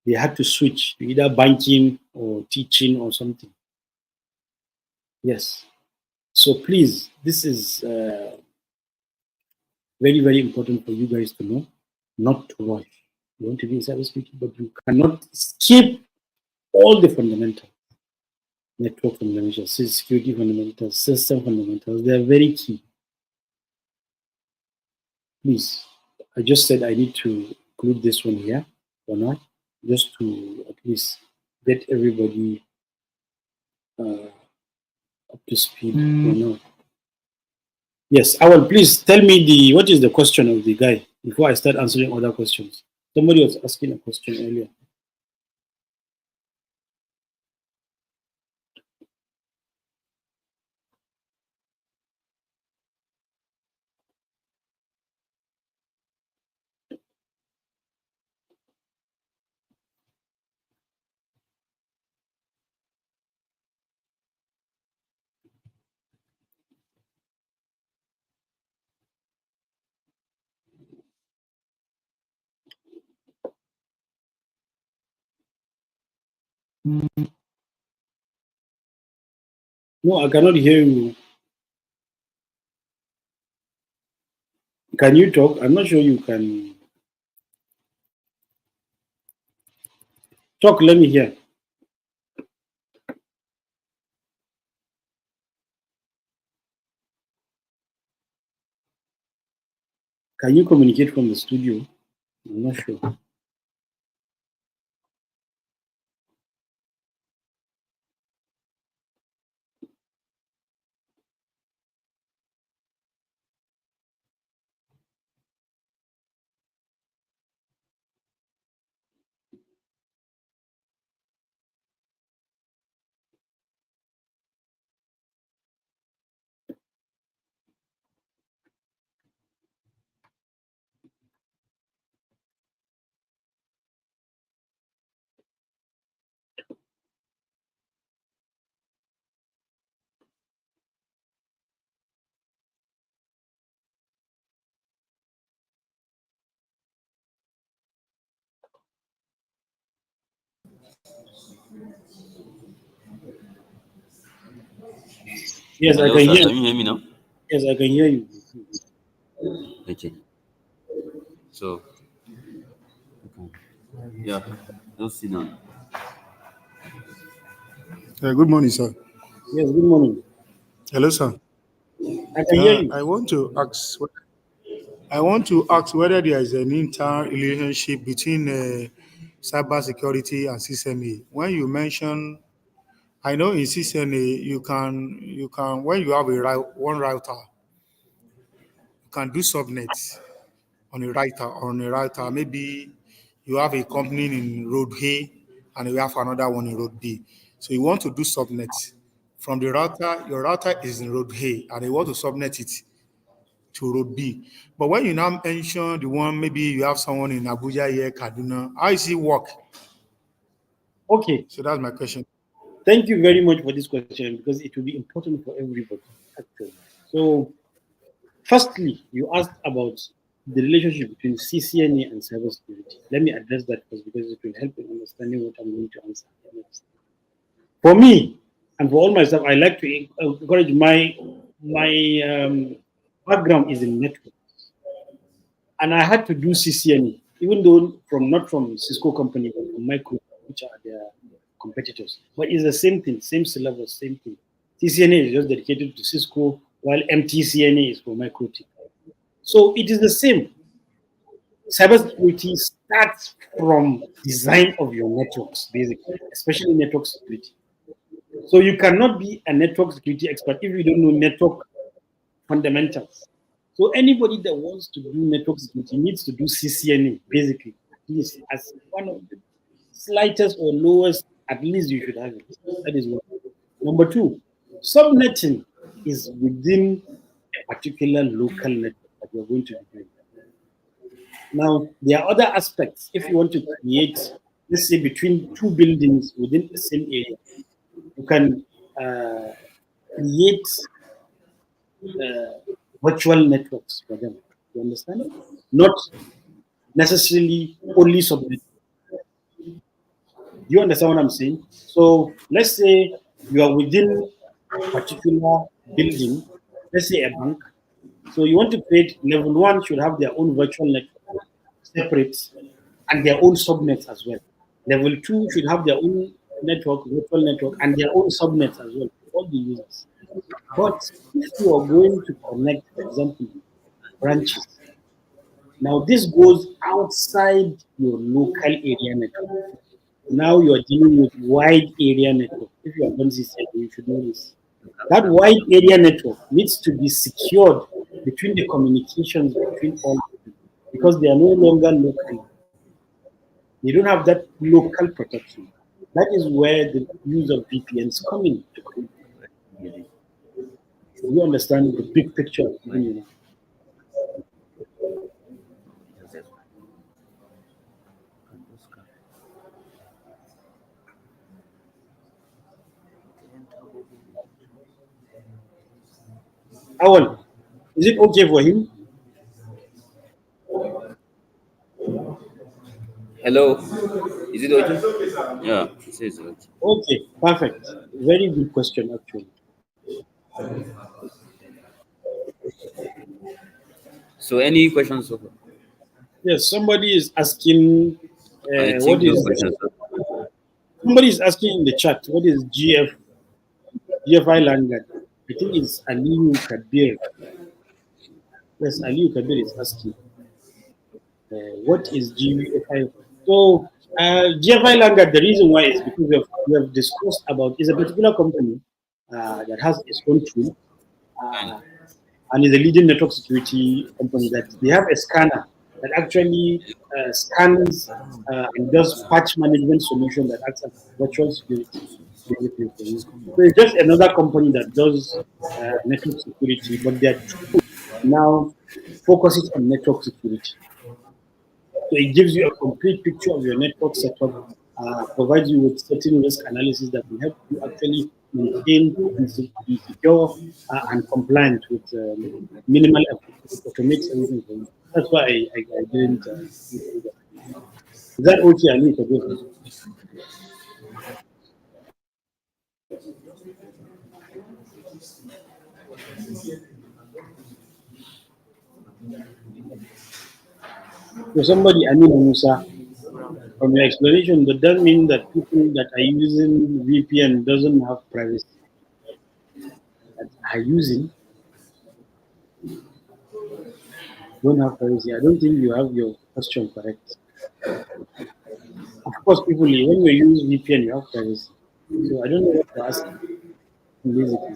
They had to switch to either banking or teaching or something. Yes. So please, this is very, very important for you guys to know, not to rush. You want to be in cybersecurity, but you cannot skip all the fundamentals. Network fundamentals, security fundamentals, system fundamentals. They are very key. Please, I just said I need to include this one here for now, just to at least get everybody uh, up to speed for now. Yes, I will. Please tell me what is the question of the guy before I start answering other questions. Somebody was asking a question earlier. No, I cannot hear you. Can you talk? I'm not sure you can talk. Let me hear. Can you communicate from the studio? I'm not sure. Yes, I Hello, can sir. hear. Can you hear me now? Yes, I can hear you. Okay. So, yeah, just sit down. Good morning, sir. Yes, good morning. Hello, sir. I can hear you. I want to ask. I want to ask whether there is an interrelationship between cybersecurity and CCNA. When you mention, I know in CCNA you can when you have one router, you can do subnets on a router. Maybe you have a company in road A and you have another one in road B. So you want to do subnets from the router. Your router is in road A and you want to subnet it to road B. But when you now mention the one, maybe you have someone in Abuja here, Kaduna, how does it work? Okay. So that's my question. Thank you very much for this question because it will be important for everybody, actually. So, firstly, you asked about the relationship between CCNA and cybersecurity. Let me address that first because it will help in understanding what I'm going to answer next. For me, and for all myself, I like to encourage my background is in network, and I had to do CCNA, even though from not from Cisco company but from Micro, which are their competitors. But it's the same thing, same syllabus, same thing. CCNA is just dedicated to Cisco, while MTCNA is for Micro. So it is the same. Cybersecurity starts from design of your networks, basically, especially network security. So you cannot be a network security expert if you don't know network fundamentals. So anybody that wants to do network security needs to do CCNA, basically, at least as one of the slightest or lowest, at least you should have it. That is one. Number two, subnetting is within a particular local network that you're going to be doing. Now, there are other aspects. If you want to create, let's say, between two buildings within the same area, you can create uh, virtual networks for them. You understand? Not necessarily only subnet. Do you understand what I'm saying? So let's say you are within a particular building, let's say a bank. So you want to create level one should have their own virtual network, separate, and their own subnets as well. Level two should have their own network, virtual network, and their own subnets as well, all the users. But if you are going to connect, for example, branches, now this goes outside your local area network. Now you are dealing with wide area network. If you are done this, you should know this. That wide area network needs to be secured between the communications between all people because they are no longer local. They don't have that local protection. That is where the use of VPNs come in to connect. You understand the big picture of giving you now. Awal, is it okay for him? Hello. Is it okay? Yeah, it says okay. Okay, perfect. Very good question, actually. So any questions so far? Yes, somebody is asking I think what no is questions. somebody is asking in the chat what is GFI Lanyard. I think it's Aliyu Kabir. Yes, Aliyu Kabir is asking what is GFI. So GFI Lanyard, the reason why is because we have discussed about is a particular company that has its own tool Fine. and is a leading network security company that they have a scanner that actually scans and does patch management solution that acts as virtual security basically for you. So it's just another company that does network security, but their tool now focuses on network security. So it gives you a complete picture of your network setup, provides you with certain risk analysis that will help you actually maintain and be secure and compliant with minimal effort. It automates everything for you. That's why I didn't. Include that. Is that okay? I need to go. So somebody, I mean, Musa, from your explanation, that does mean that people that are using VPN doesn't have privacy. That are using don't have privacy. I don't think you have your question correct. Of course, people, when you use VPN, you have privacy. So I don't know what you're asking, basically.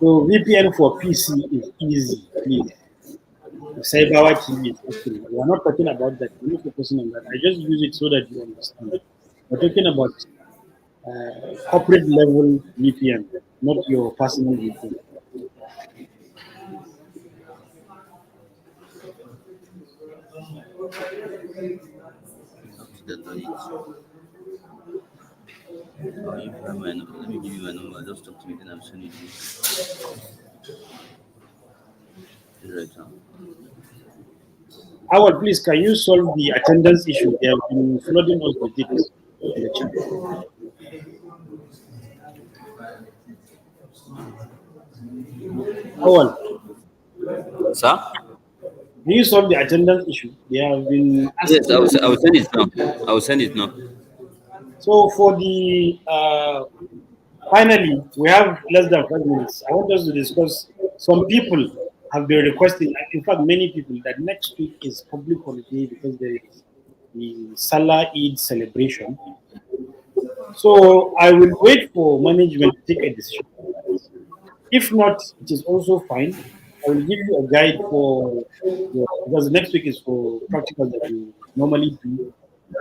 So VPN for PC is easy, please. Cyber TV is actually, we are not talking about that. We're not focusing on that. I just use it so that you understand. We're talking about corporate level VPN, not your personal VPN. That's not it. Oh, you have my number. Let me give you my number. Just talk to me, then I'm sending you right now. Howard, please, can you solve the attendance issue? They have been flooding us with it in the chat. Howard, Sir? can you solve the attendance issue? They have been Yes, I asking. will. I will send it now. I will send it now. So for the finally, we have less than 5 minutes. I want us to discuss. Some people have been requesting, in fact, many people, that next week is public holiday because there is the Salah Eid celebration. So I will wait for management to take a decision. If not, it is also fine. I will give you a guide for because next week is for practicals that you normally do.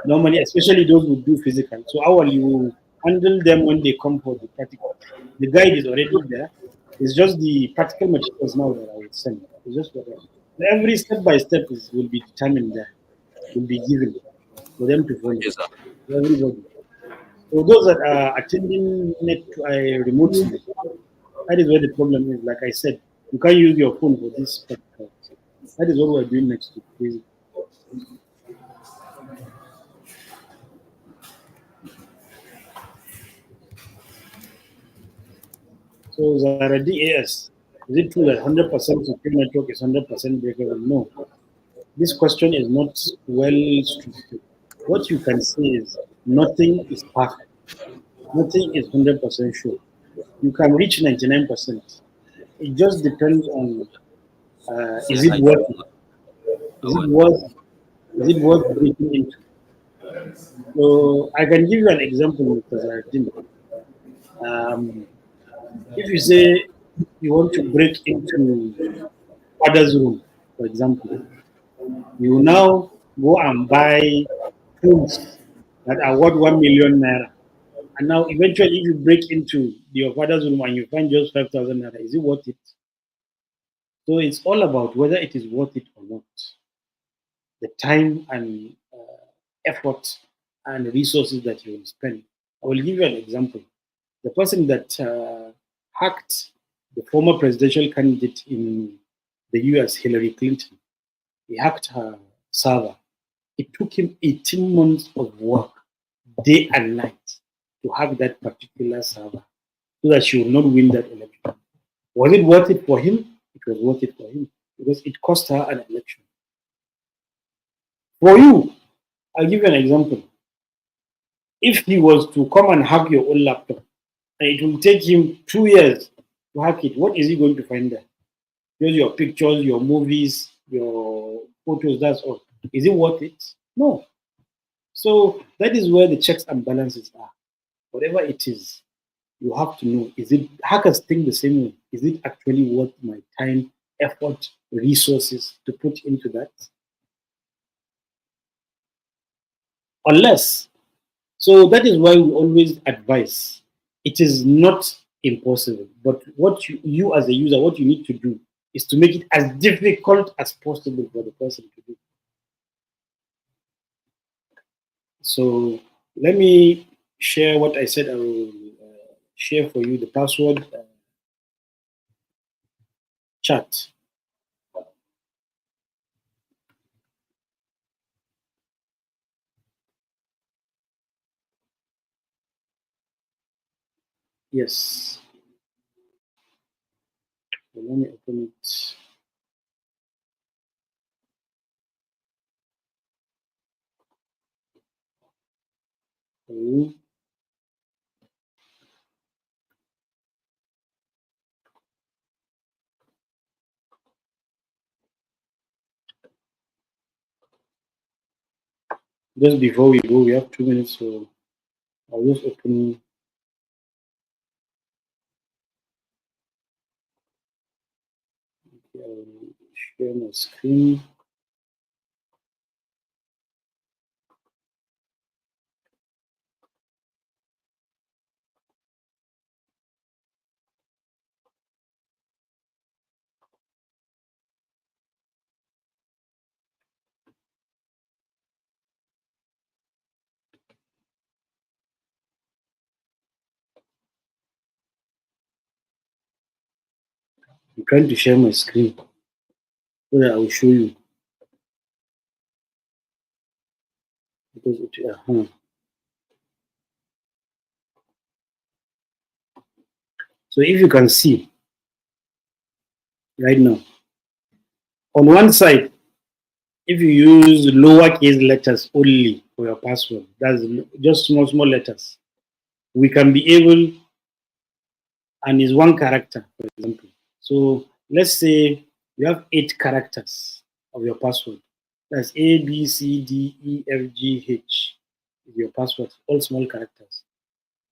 Normally, especially those who do physical. So our you handle them when they come for the practical. The guide is already there. It's just the practical materials now that I will send. It's just for them. Every step by step will be determined there, will be given for them to follow. Okay, sir. Everybody. So those that are attending remotely, that is where the problem is. Like I said, you can't use your phone for this practical. That is what we're doing next week. Basically. So Zara DAS, is it true that 100% secure network is 100% breakable? No. This question is not well structured. What you can say is nothing is perfect. Nothing is 100% sure. You can reach 99%. It just depends on Say is it hi to worth it? Is it our. worth is it worth breaking into? So I can give you an example because I didn't. Um, if you say you want to break into father's room, for example, you now go and buy foods that are worth 1 million naira. And now eventually if you break into your father's room and you find just 5,000 naira, is it worth it? So it's all about whether it is worth it or not. The time and effort and resources that you will spend. I will give you an example. The person that hacked the former presidential candidate in the US, Hillary Clinton, he hacked her server It took him 18 months of work, day and night, to have that particular server so that she would not win that election. Was it worth it for him? It was worth it for him because it cost her an election. For you, I'll give you an example. If he was to come and hack your own laptop, and it will take him 2 years to hack it, what is he going to find there? Just your pictures, your movies, your photos, that's all. Is it worth it? No. So that is where the checks and balances are. Whatever it is, you have to know, is it, hackers think the same way? Is it actually worth my time, effort, resources to put into that? Unless, so that is why we always advise, it is not impossible, but what you as a user, what you need to do is to make it as difficult as possible for the person to do. So let me share what I said I will share for you, the password chat. Yes. So let me open it. For you. Just before we go, we have 2 minutes, so I'll just open. I'll share my screen. I'm trying to share my screen so that I will show you. Because it, So if you can see right now, on one side, if you use lowercase letters only for your password, that's just small letters, we can be able, and is one character, for example. So let's say you have 8 characters of your password. That's A, B, C, D, E, F, G, H. Is your password, all small characters.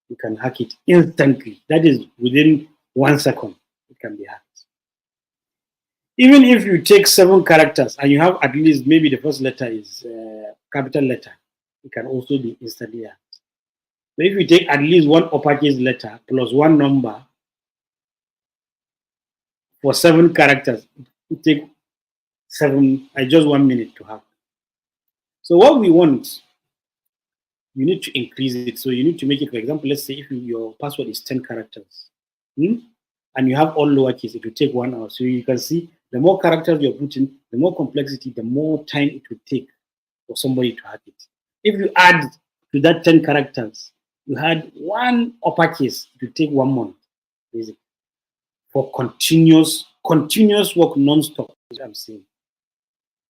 You can hack it instantly. That is within 1 second, it can be hacked. Even if you take 7 characters and you have at least maybe the first letter is capital letter, it can also be instantly hacked. So if you take at least 1 uppercase letter plus 1 number for 7 characters, it take just 1 minute to hack. So what we want, you need to increase it. So you need to make it, for example, let's say if your password is 10 characters, and you have all lowercase, it will take 1 hour. So you can see the more characters you're putting, the more complexity, the more time it will take for somebody to hack it. If you add to that 10 characters, you had 1 uppercase, it will take 1 month, basically, for continuous work non-stop, as I'm saying.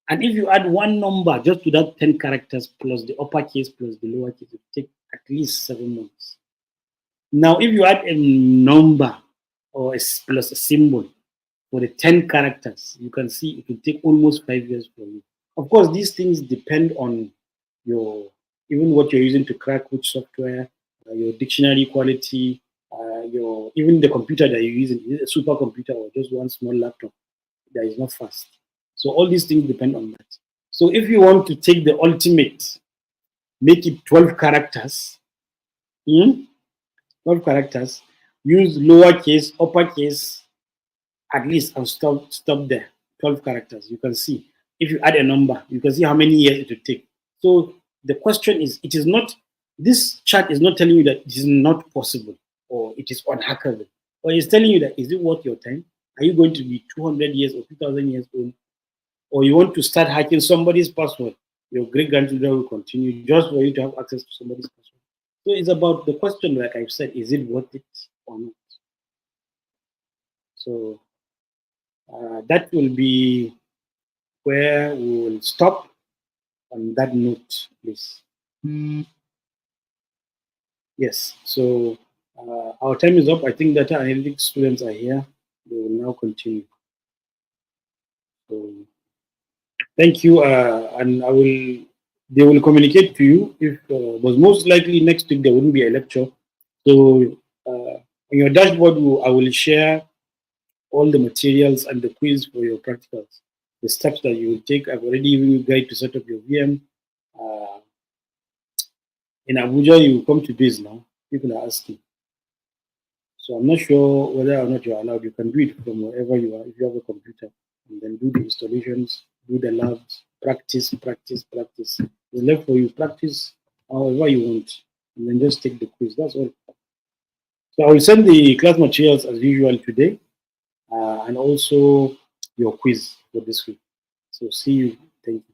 And if you add 1 number just to that 10 characters plus the uppercase plus the lowercase, it will take at least 7 months. Now, if you add a number or plus a symbol for the 10 characters, you can see it will take almost 5 years for you. Of course, these things depend on your, even what you're using to crack which software, your dictionary quality, your, even the computer that you're using, is it a supercomputer or just one small laptop that is not fast. So all these things depend on that. So if you want to take the ultimate, make it 12 characters, 12 characters, use lowercase, uppercase, at least, and stop there. 12 characters. You can see. If you add a number, you can see how many years it will take. So the question is, it is not, this chart is not telling you that it is not possible or it is unhackable. But it's telling you that, is it worth your time? Are you going to be 200 years or 2,000 years old? Or you want to start hacking somebody's password? your great grandchildren will continue just for you to have access to somebody's password. So it's about the question, like I've said, is it worth it or not? So that will be where we will stop on that note, please. Yes, so our time is up. I think data analytics students are here. They will now continue. So thank you, and they will communicate to you if, but most likely next week there wouldn't be a lecture. So on your dashboard, I will share all the materials and the quiz for your practicals. The steps that you will take. I've already given you a guide to set up your VM. In Abuja, you come to base now. People are asking. So I'm not sure whether or not you're allowed. You can do it from wherever you are if you have a computer, and then do the installations, do the labs, practice, practice, practice. It's left for you. Practice however you want, and then just take the quiz. That's all. So I will send the class materials as usual today, and also your quiz for this week. So see you. Thank you.